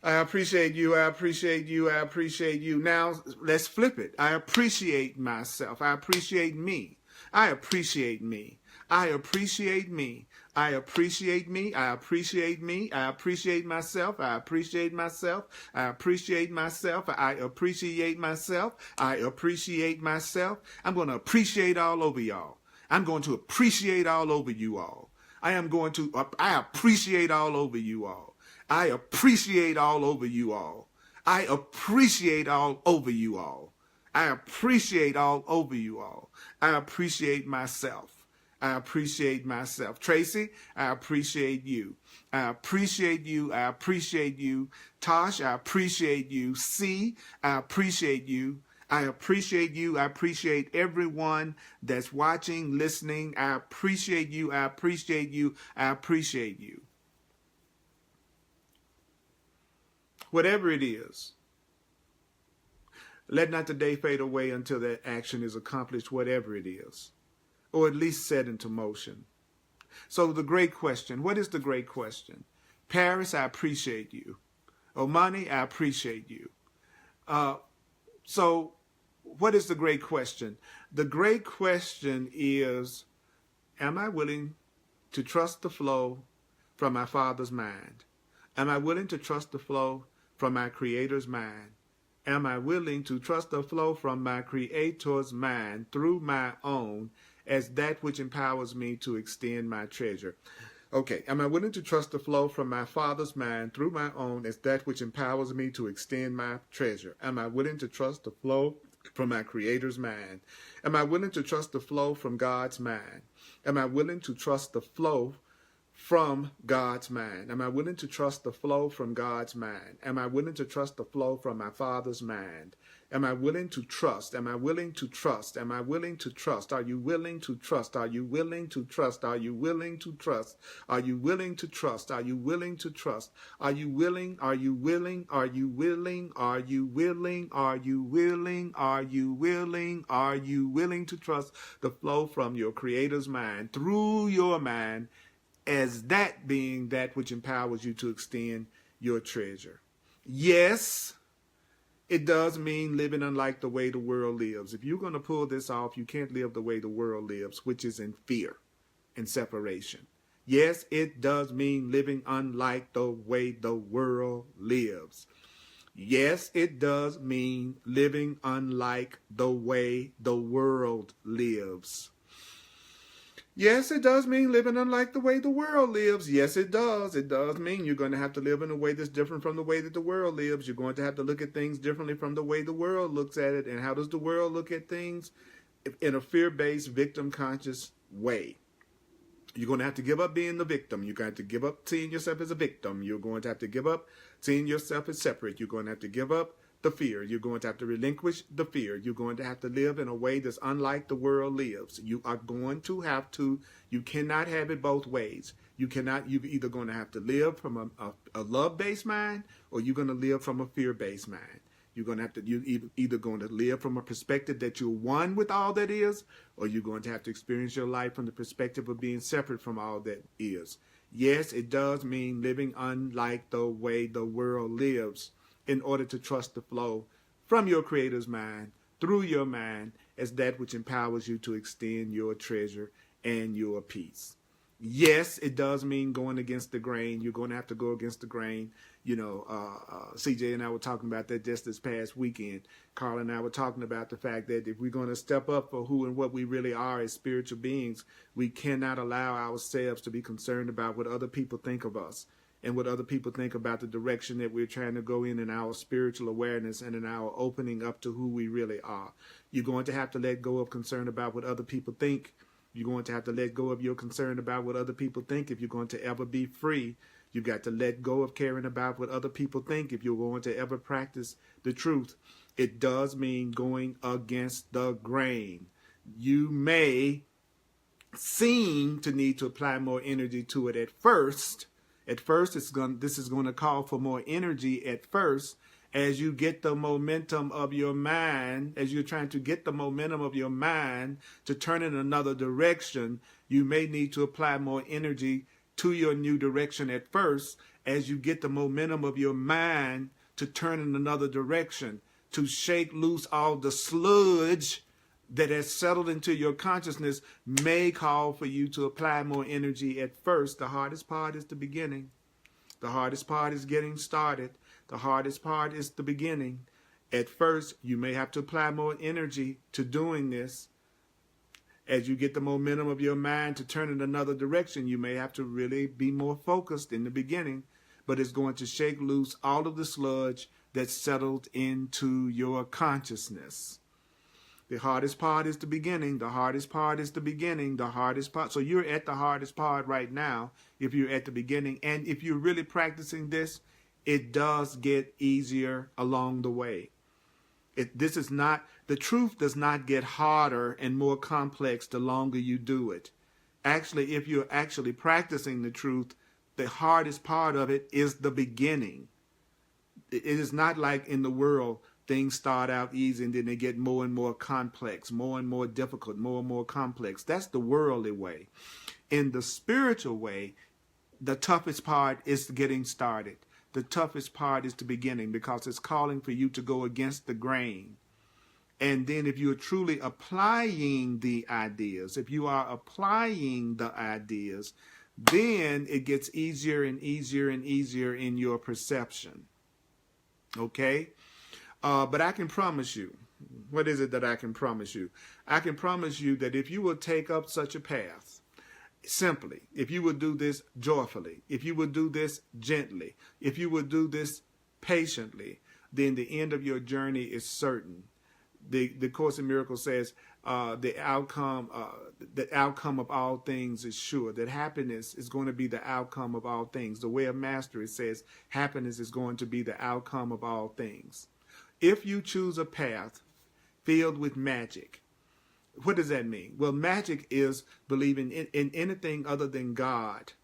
I appreciate you. I appreciate you. I appreciate you. Now let's flip it. I appreciate myself. I appreciate me. I appreciate me. I appreciate me. I appreciate me. I appreciate me. I appreciate myself. I appreciate myself. I appreciate myself. I appreciate myself. I appreciate myself. I'm going to appreciate all over y'all. I'm going to appreciate all over you all. I appreciate all over you all. I appreciate all over you all. I appreciate all over you all. I appreciate all over you all. I appreciate myself. I appreciate myself. Tracy, I appreciate you. I appreciate you. I appreciate you. Tosh, I appreciate you. C, I appreciate you. I appreciate you. I appreciate everyone that's watching, listening. I appreciate you. I appreciate you. I appreciate you. Whatever it is, let not the day fade away until that action is accomplished, whatever it is. or at least set into motion. So the great question, what is the great question? Paris, I appreciate you. Omani, I appreciate you. So what is the great question? The great question is, am I willing to trust the flow from my Father's mind? Am I willing to trust the flow from my Creator's mind? Am I willing to trust the flow from my Creator's mind through my own as that which empowers me to extend my treasure? Okay, am I willing to trust the flow from my Father's mind through my own as that which empowers me to extend my treasure? Am I willing to trust the flow from my Creator's mind? Am I willing to trust the flow from God's mind? Am I willing to trust the flow from God's mind? Am I willing to trust the flow from God's mind? Am I willing to trust the flow from my Father's mind? Am I willing to trust? Am I willing to trust? Am I willing to trust? Are you willing to trust? Are you willing to trust? Are you willing to trust? Are you willing to trust? Are you willing to trust? Are you willing? Are you willing? Are you willing? Are you willing? Are you willing? Are you willing? Are you willing to trust the flow from your Creator's mind through your mind as that being that which empowers you to extend your treasure? Yes, it does mean living unlike the way the world lives. If you're going to pull this off, you can't live the way the world lives, which is in fear and separation. Yes, it does mean living unlike the way the world lives. Yes, it does mean living unlike the way the world lives. Yes, it does mean living unlike the way the world lives. Yes, it does. It does mean you're going to have to live in a way that's different from the way that the world lives. You're going to have to look at things differently from the way the world looks at it. And how does the world look at things? In a fear-based, victim-conscious way. You're going to have to give up being the victim. You're going to have to give up seeing yourself as a victim. You're going to have to give up seeing yourself as separate. You're going to have to give up the fear. You're going to have to relinquish the fear. You're going to have to live in a way that's unlike the world lives. You are going to have to, you cannot have it both ways. You're either going to have to live from a love-based mind, or you're going to live from a fear-based mind. You're going to have to, you're either going to live from a perspective that you're one with all that is, or you're going to have to experience your life from the perspective of being separate from all that is. Yes, it does mean living unlike the way the world lives, in order to trust the flow from your Creator's mind through your mind as that which empowers you to extend your treasure and your peace. Yes, it does mean going against the grain. You're going to have to go against the grain. You know, CJ and I were talking about that just this past weekend. Carl and I were talking about the fact that if we're going to step up for who and what we really are as spiritual beings, we cannot allow ourselves to be concerned about what other people think of us and what other people think about the direction that we're trying to go in our spiritual awareness and in our opening up to who we really are. You're going to have to let go of concern about what other people think. You're going to have to let go of your concern about what other people think if you're going to ever be free. You've got to let go of caring about what other people think if you're going to ever practice the truth. It does mean going against the grain. You may seem to need to apply more energy to it at first. At first, this is going to call for more energy at first as you get the momentum of your mind, as you're trying to get the momentum of your mind to turn in another direction. You may need to apply more energy to your new direction at first as you get the momentum of your mind to turn in another direction, to shake loose all the sludge that has settled into your consciousness may call for you to apply more energy at first. The hardest part is the beginning. The hardest part is getting started. The hardest part is the beginning. At first, you may have to apply more energy to doing this. As you get the momentum of your mind to turn in another direction, you may have to really be more focused in the beginning, but it's going to shake loose all of the sludge that's settled into your consciousness. The hardest part is the beginning. The hardest part is the beginning. The hardest part. So you're at the hardest part right now if you're at the beginning. And if you're really practicing this, it does get easier along the way. The truth does not get harder and more complex the longer you do it. Actually, if you're actually practicing the truth, the hardest part of it is the beginning. It is not like in the world things start out easy and then they get more and more complex, more and more difficult, more and more complex. That's the worldly way. In the spiritual way, the toughest part is getting started. The toughest part is the beginning, because it's calling for you to go against the grain. And then if you're truly applying the ideas, if you are applying the ideas, then it gets easier and easier and easier in your perception. Okay? But I can promise you, what is it that I can promise you? I can promise you that if you will take up such a path, simply, if you would do this joyfully, if you would do this gently, if you would do this patiently, then the end of your journey is certain. The Course in Miracles says the outcome of all things is sure. That happiness is going to be the outcome of all things. The Way of Mastery says happiness is going to be the outcome of all things. If you choose a path filled with magic, what does that mean? Well, magic is believing in anything other than God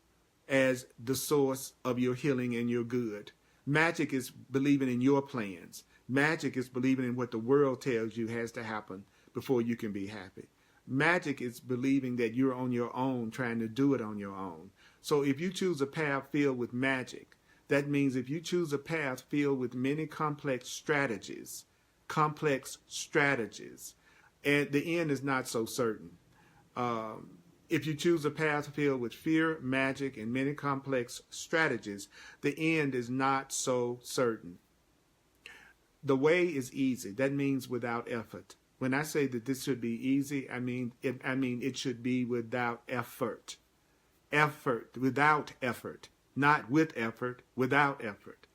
as the source of your healing and your good. Magic is believing in your plans. Magic is believing in what the world tells you has to happen before you can be happy. Magic is believing that you're on your own, trying to do it on your own. So if you choose a path filled with magic, that means if you choose a path filled with many complex strategies, and the end is not so certain. If you choose a path filled with fear, magic, and many complex strategies, the end is not so certain. The way is easy. That means without effort. When I say that this should be easy, I mean it should be without effort. Effort, without effort. Not with effort, without effort.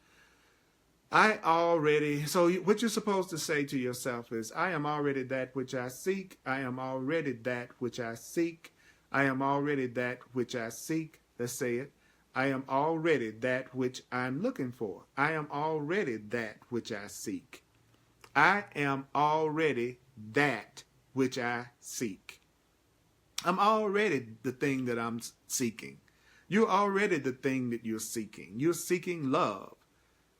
So what you're supposed to say to yourself is, I am already that which I seek. I am already that which I seek. I am already that which I seek. Let's say it. I am already that which I'm looking for. I am already that which I seek. I am already that which I seek. I'm already the thing that I'm seeking. You're already the thing that you're seeking. You're seeking love.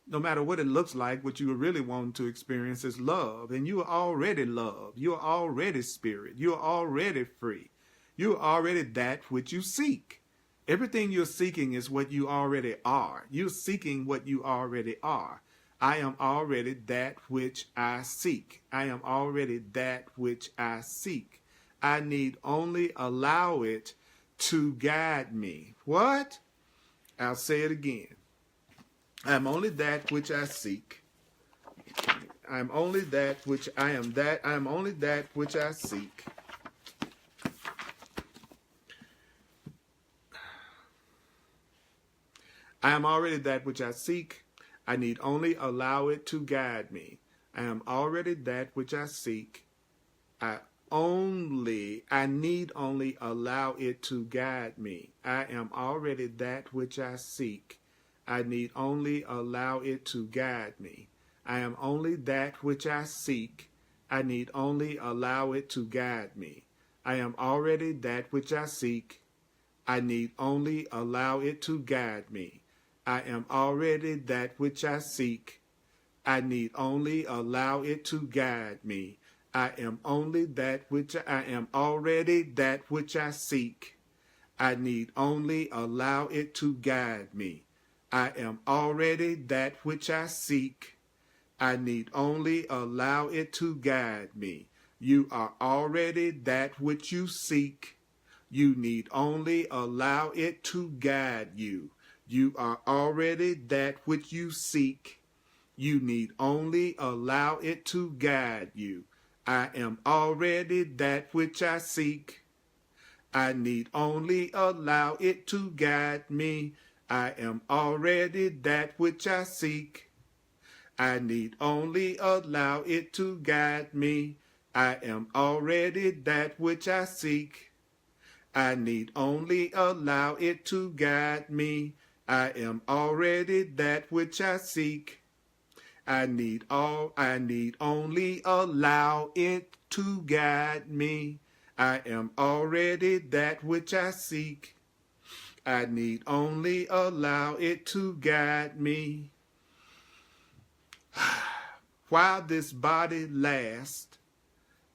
No matter what it looks like, what you really want to experience is love. And you are already love. You are already spirit. You are already free. You are already that which you seek. Everything you're seeking is what you already are. You're seeking what you already are. I am already that which I seek. I am already that which I seek. I need only allow it to guide me. What? I'll say it again. I am only that which I seek. I am only that which I am that. I am only that which I seek. I am already that which I seek. I need only allow it to guide me. I am already that which I seek. I need only allow it to guide me. I am already that which I seek. I need only allow it to guide me. I am only that which I seek. I need only allow it to guide me. I am already that which I seek. I need only allow it to guide me. I am already that which I seek. I need only allow it to guide me. I am only that which I am already that which I seek. I need only allow it to guide me. I am already that which I seek. I need only allow it to guide me. You are already that which you seek. You need only allow it to guide you. You are already that which you seek. You need only allow it to guide you. I am already that which I seek. I need only allow it to guide me. I am already that which I seek. I need only allow it to guide me. I am already that which I seek. I need only allow it to guide me. I am already that which I seek. I need only allow it to guide me. I am already that which I seek. I need only allow it to guide me. While this body lasts,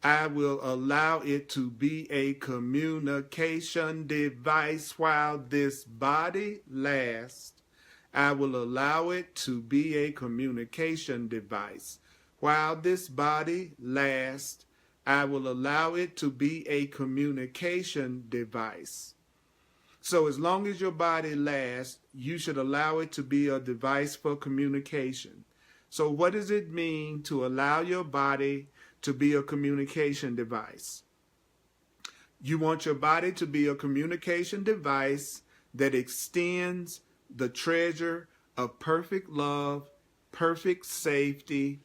I will allow it to be a communication device. While this body lasts, I will allow it to be a communication device. While this body lasts, I will allow it to be a communication device. So as long as your body lasts, you should allow it to be a device for communication. So what does it mean to allow your body to be a communication device? You want your body to be a communication device that extends the treasure of perfect love, perfect safety,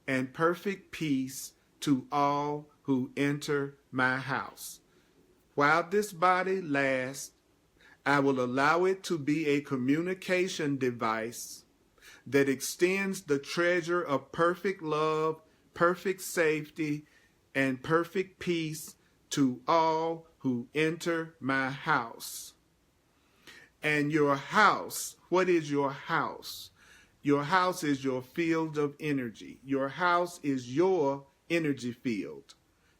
and perfect peace to all who enter my house. While this body lasts, I will allow it to be a communication device that extends the treasure of perfect love, perfect safety, and perfect peace to all who enter my house. And your house, what is your house? Your house is your field of energy. Your house is your energy field.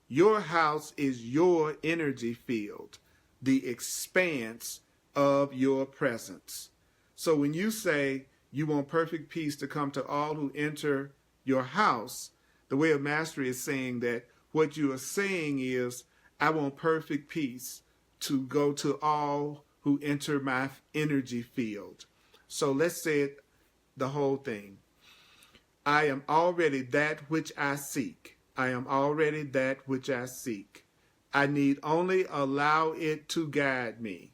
Your house is your energy field, the expanse of your presence. So when you say you want perfect peace to come to all who enter your house, the way of mastery is saying that what you are saying is, I want perfect peace to go to all who enter my energy field. So let's say it, the whole thing. I am already that which I seek. I am already that which I seek. I need only allow it to guide me.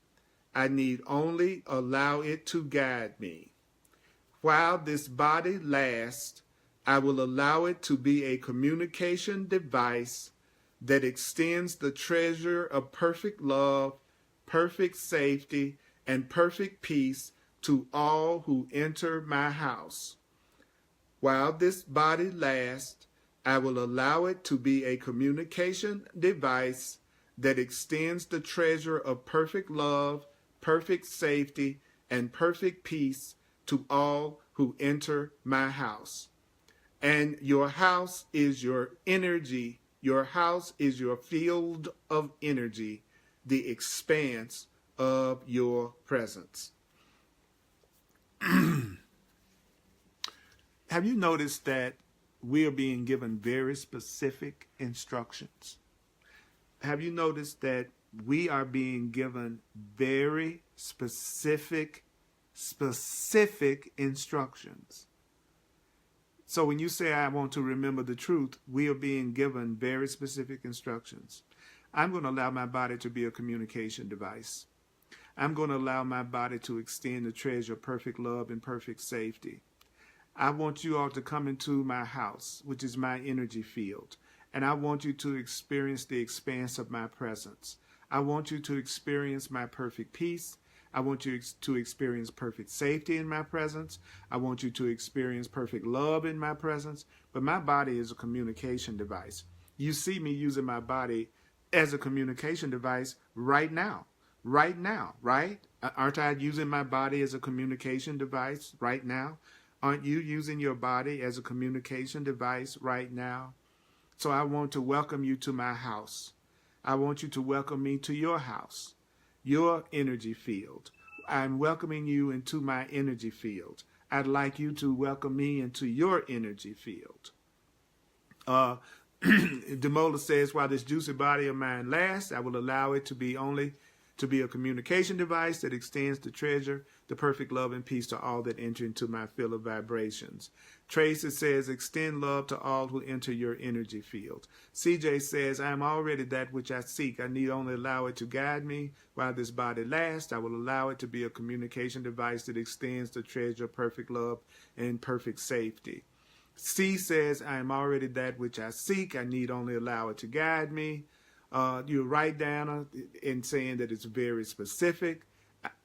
I need only allow it to guide me. While this body lasts, I will allow it to be a communication device that extends the treasure of perfect love, perfect safety, and perfect peace to all who enter my house. While this body lasts, I will allow it to be a communication device that extends the treasure of perfect love, perfect safety, and perfect peace to all who enter my house. And your house is your energy. Your house is your field of energy, the expanse of your presence. Have you noticed that we are being given very specific instructions? Have you noticed that we are being given very specific instructions? So when you say, I want to remember the truth, we are being given very specific instructions. I'm going to allow my body to be a communication device. I'm going to allow my body to extend the treasure of perfect love and perfect safety. I want you all to come into my house, which is my energy field, and I want you to experience the expanse of my presence. I want you to experience my perfect peace. I want you to experience perfect safety in my presence. I want you to experience perfect love in my presence. But my body is a communication device. You see me using my body as a communication device right now. Right now, right? Aren't I using my body as a communication device right now? Aren't you using your body as a communication device right now? So I want to welcome you to my house. I want you to welcome me to your house, your energy field. I'm welcoming you into my energy field. I'd like you to welcome me into your energy field. Demola says, while this juicy body of mine lasts, I will allow it to be a communication device that extends the treasure, the perfect love and peace to all that enter into my field of vibrations. Tracy says, extend love to all who enter your energy field. CJ says, I am already that which I seek. I need only allow it to guide me. While this body lasts, I will allow it to be a communication device that extends the treasure of perfect love and perfect safety. C says, I am already that which I seek. I need only allow it to guide me. You're right, Dana, in saying that it's very specific.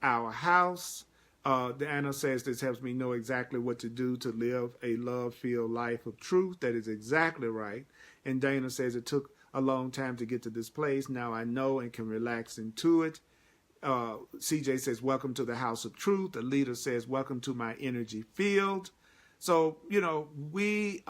Our house, Dana says, this helps me know exactly what to do to live a love-filled life of truth. That is exactly right. And Dana says, it took a long time to get to this place. Now I know and can relax into it. CJ says, welcome to the house of truth. Alita says, welcome to my energy field. So, every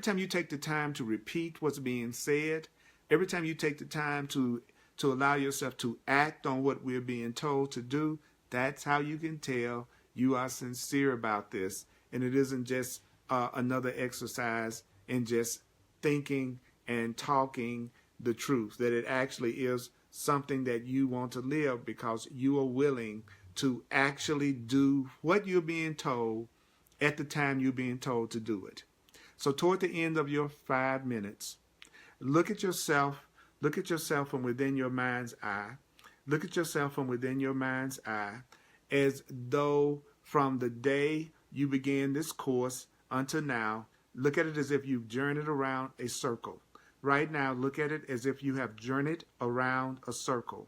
time you take the time to repeat what's being said, every time you take the time to allow yourself to act on what we're being told to do, that's how you can tell you are sincere about this. And it isn't just another exercise in just thinking and talking the truth, that it actually is something that you want to live because you are willing to actually do what you're being told at the time you're being told to do it. So toward the end of your 5 minutes, look at yourself from within your mind's eye. Look at yourself from within your mind's eye as though from the day you began this course until now, look at it as if you've journeyed around a circle. Right now, look at it as if you have journeyed around a circle.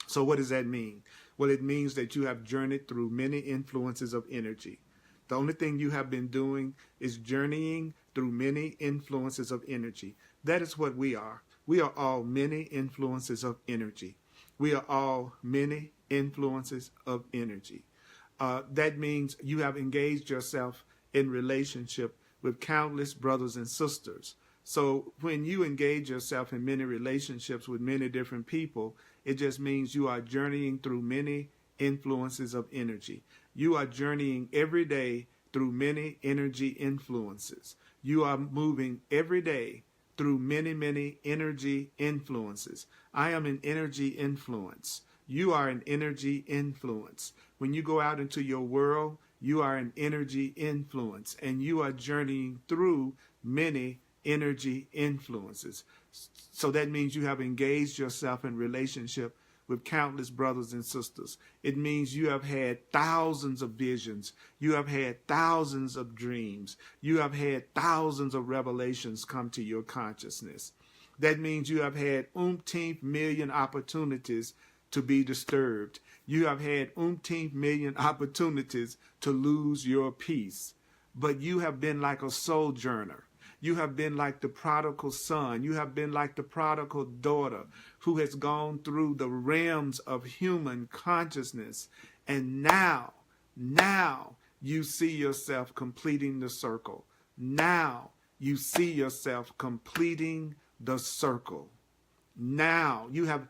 So what does that mean? Well, it means that you have journeyed through many influences of energy. The only thing you have been doing is journeying through many influences of energy. That is what we are. We are all many influences of energy. We are all many influences of energy. That means you have engaged yourself in relationship with countless brothers and sisters. So when you engage yourself in many relationships with many different people, it just means you are journeying through many influences of energy. You are journeying every day through many energy influences. You are moving every day through many, many energy influences. I am an energy influence. You are an energy influence. When you go out into your world, you are an energy influence, and you are journeying through many energy influences. So that means you have engaged yourself in relationship with countless brothers and sisters. It means you have had thousands of visions. You have had thousands of dreams. You have had thousands of revelations come to your consciousness. That means you have had umpteen million opportunities to be disturbed. You have had umpteen million opportunities to lose your peace. But you have been like a sojourner. You have been like the prodigal son. You have been like the prodigal daughter who has gone through the realms of human consciousness. And now you see yourself completing the circle. Now you see yourself completing the circle. Now you have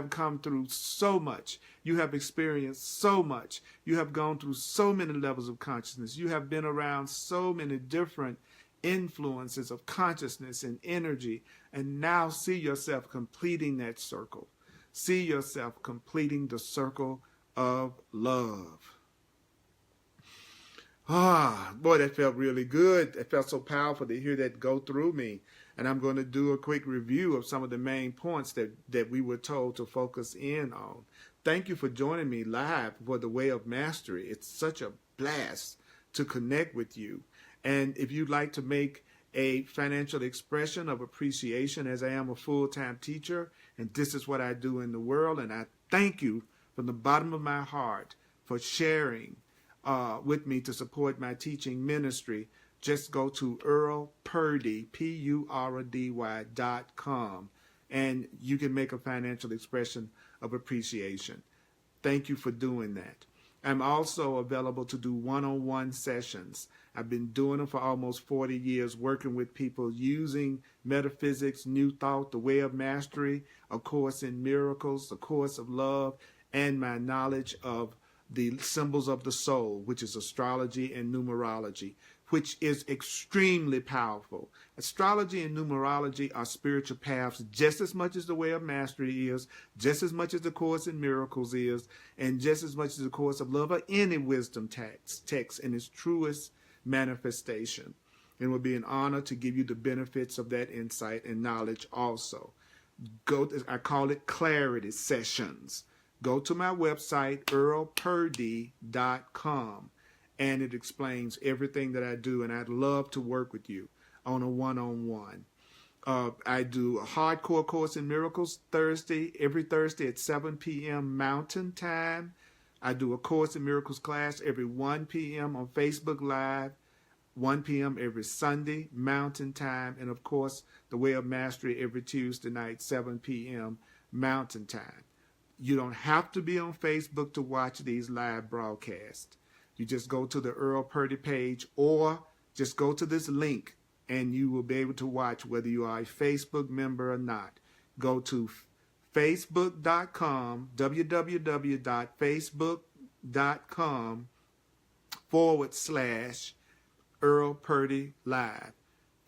come through so much. You have experienced so much. You have gone through so many levels of consciousness. You have been around so many different influences of consciousness and energy, and now see yourself completing that circle. See yourself completing the circle of love. Boy, that felt really good. It felt so powerful to hear that go through me. And I'm going to do a quick review of some of the main points that we were told to focus in on. Thank you for joining me live for The Way of Mastery. It's such a blast to connect with you. And if you'd like to make a financial expression of appreciation, as I am a full-time teacher, and this is what I do in the world, and I thank you from the bottom of my heart for sharing with me to support my teaching ministry, just go to Earl Purdy, PURDY.com, and you can make a financial expression of appreciation. Thank you for doing that. I'm also available to do one-on-one sessions. I've been doing them for almost 40 years, working with people using metaphysics, New Thought, The Way of Mastery, A Course in Miracles, A Course of Love, and my knowledge of the symbols of the soul, which is astrology and numerology, which is extremely powerful. Astrology and numerology are spiritual paths just as much as The Way of Mastery is, just as much as the Course in Miracles is, and just as much as the Course of Love or any wisdom text in its truest manifestation. It will be an honor to give you the benefits of that insight and knowledge also. I call it clarity sessions. Go to my website, earlpurdy.com, and it explains everything that I do, and I'd love to work with you on a one-on-one. I do a hardcore Course in Miracles every Thursday at 7 p.m. Mountain Time. I do a Course in Miracles class every 1 p.m. on Facebook Live, 1 p.m. every Sunday, Mountain Time, and of course, The Way of Mastery every Tuesday night, 7 p.m. Mountain Time. You don't have to be on Facebook to watch these live broadcasts. You just go to the Earl Purdy page, or just go to this link and you will be able to watch whether you are a Facebook member or not. Go to facebook.com, www.facebook.com/Earl Purdy Live.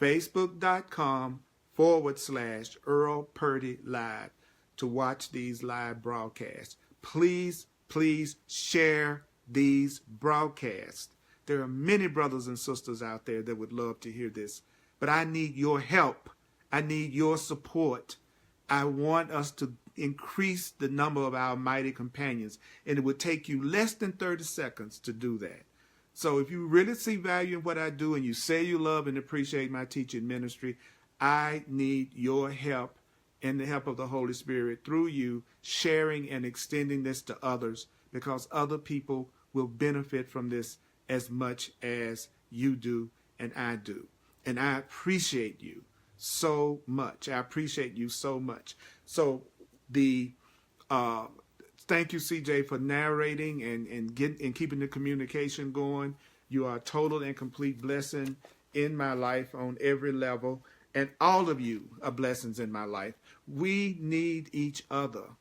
Facebook.com/Earl Purdy Live to watch these live broadcasts. Please, please share these broadcasts. There are many brothers and sisters out there that would love to hear this, but I need your help. I need your support. I want us to increase the number of our mighty companions, and it would take you less than 30 seconds to do that. So if you really see value in what I do and you say you love and appreciate my teaching ministry, I need your help and the help of the Holy Spirit through you sharing and extending this to others, because other people will benefit from this as much as you do and I do. And I appreciate you so much. I appreciate you so much. So thank you, CJ, for narrating and keeping the communication going. You are a total and complete blessing in my life on every level, and all of you are blessings in my life. We need each other.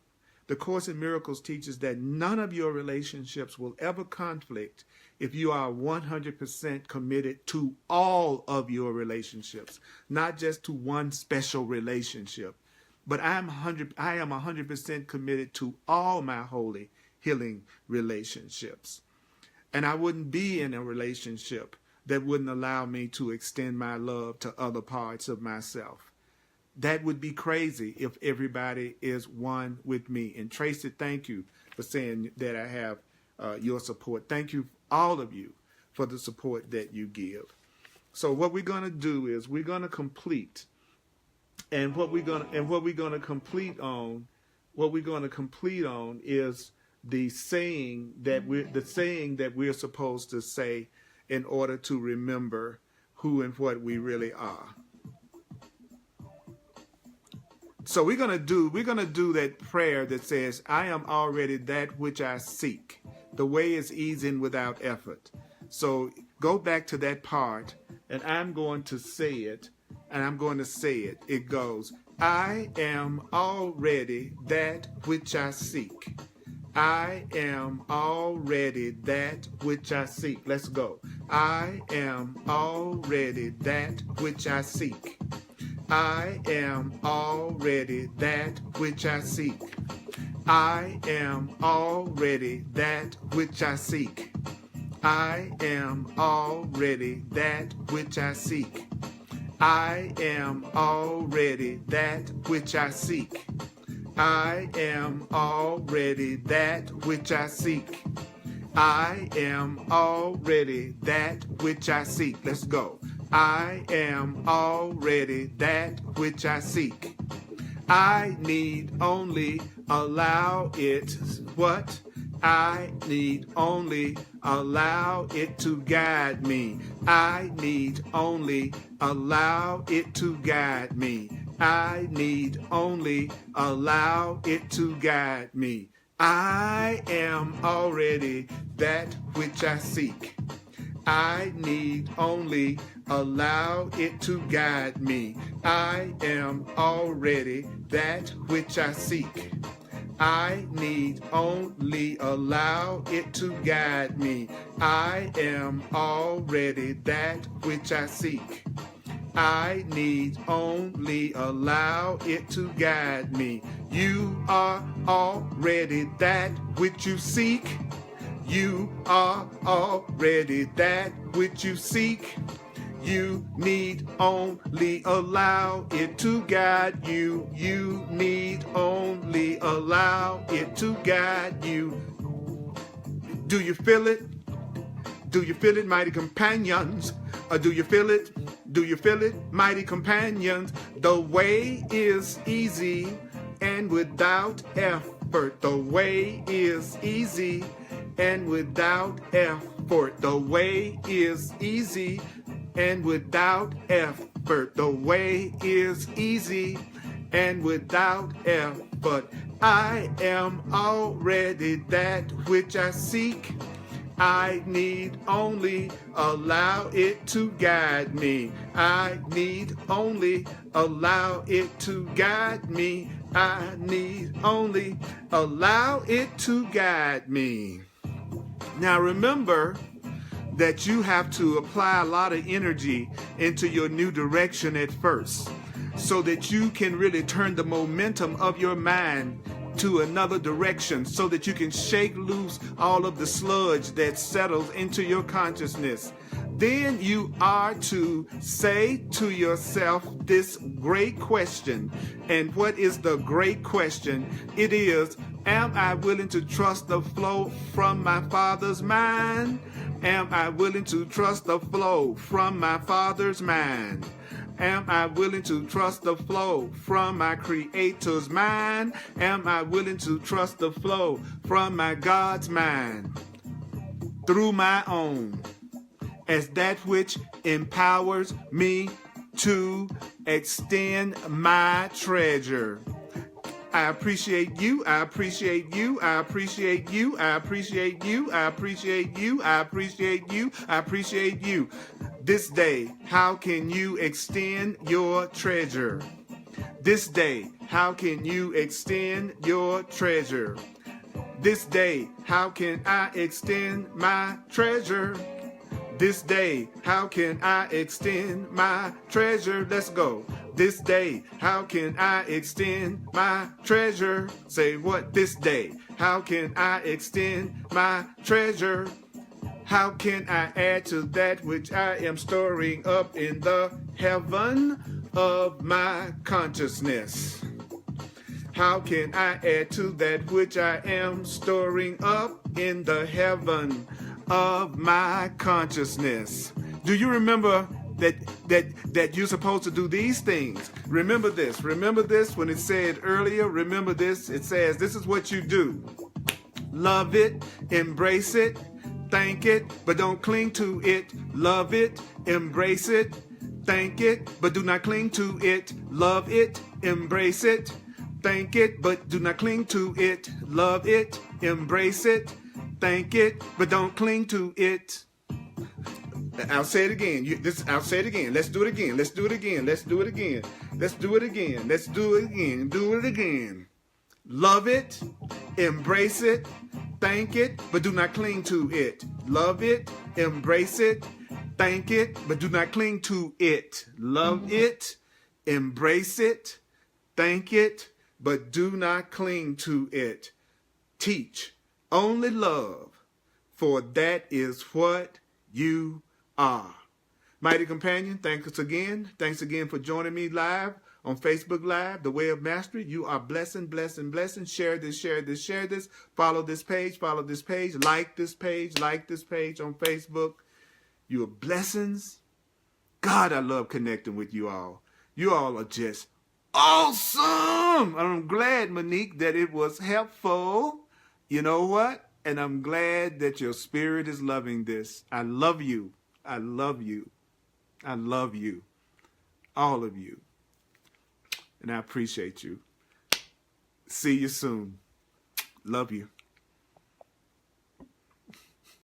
The Course in Miracles teaches that none of your relationships will ever conflict if you are 100% committed to all of your relationships, not just to one special relationship. But I am 100% committed to all my holy healing relationships. And I wouldn't be in a relationship that wouldn't allow me to extend my love to other parts of myself. That would be crazy if everybody is one with me. And Tracy, thank you for saying that I have your support. Thank you, all of you, for the support that you give. So what we're going to do is we're going to complete. And what we're going to complete on is the saying that we're supposed to say in order to remember who and what we really are. So we're gonna do that prayer that says, I am already that which I seek. The way is easy without effort. So go back to that part, and I'm going to say it, and I'm going to say it. It goes, I am already that which I seek. I am already that which I seek. Let's go. I am already that which I seek. I am already that which I seek. I am already that which I seek. I am already that which I seek. I am already that which I seek. I am already that which I seek. I am already that which I seek. Let's go. I am already that which I seek. I need only allow it. What? I need only allow it to guide me. I need only allow it to guide me. I need only allow it to guide me. I am already that which I seek. I need only allow it to guide me. I am already that which I seek. I need only allow it to guide me. I am already that which I seek. I need only allow it to guide me. You are already that which you seek. You are already that which you seek. You need only allow it to guide you. You need only allow it to guide you. Do you feel it? Do you feel it, mighty companions? Or do you feel it? Do you feel it, mighty companions? The way is easy and without effort. The way is easy and without effort. The way is easy and without effort. The way is easy and without effort. I am already that which I seek. I need only allow it to guide me. I need only allow it to guide me. I need only allow it to guide me. Now remember that you have to apply a lot of energy into your new direction at first, so that you can really turn the momentum of your mind to another direction, so that you can shake loose all of the sludge that settles into your consciousness. Then you are to say to yourself this great question. And what is the great question? It is, am I willing to trust the flow from my Father's mind? Am I willing to trust the flow from my Father's mind? Am I willing to trust the flow from my Creator's mind? Am I willing to trust the flow from my God's mind through my own, as that which empowers me to extend my treasure? I appreciate you. I appreciate you. I appreciate you. I appreciate you. I appreciate you. I appreciate you. I appreciate you. This day, how can you extend your treasure? This day, how can you extend your treasure? This day, how can I extend my treasure? This day, how can I extend my treasure? Let's go. This day, how can I extend my treasure? Say what? This day, how can I extend my treasure? How can I add to that which I am storing up in the heaven of my consciousness? How can I add to that which I am storing up in the heaven of my consciousness? Do you remember that you're supposed to do these things? Remember this. Remember this when it said earlier. Remember this. It says this is what you do. Love it. Embrace it. Thank it, but don't cling to it. Love it. Embrace it. Thank it, but do not cling to it. Love it. Embrace it. Thank it, but do not cling to it. Love it. Embrace it. Thank it, but don't cling to it. I'll say it again. I'll say it again. Let's do it again. Let's do it again. Let's do it again. Let's do it again. Let's do it again. Do it again. Love it. Embrace it. Thank it, but do not cling to it. Love it. Embrace it. Thank it, but do not cling to it. Love it. Embrace it. Thank it, but do not cling to it. Teach only love, for that is what you are. Mighty companion, thanks again. Thanks again for joining me live on Facebook Live, The Way of Mastery. You are blessing, blessing, blessing. Share this, share this, share this. Follow this page, follow this page. Like this page on Facebook. You are blessings. God, I love connecting with you all. You all are just awesome. I'm glad, Monique, that it was helpful. You know what? And I'm glad that your spirit is loving this. I love you. I love you. I love you. All of you. And I appreciate you. See you soon. Love you.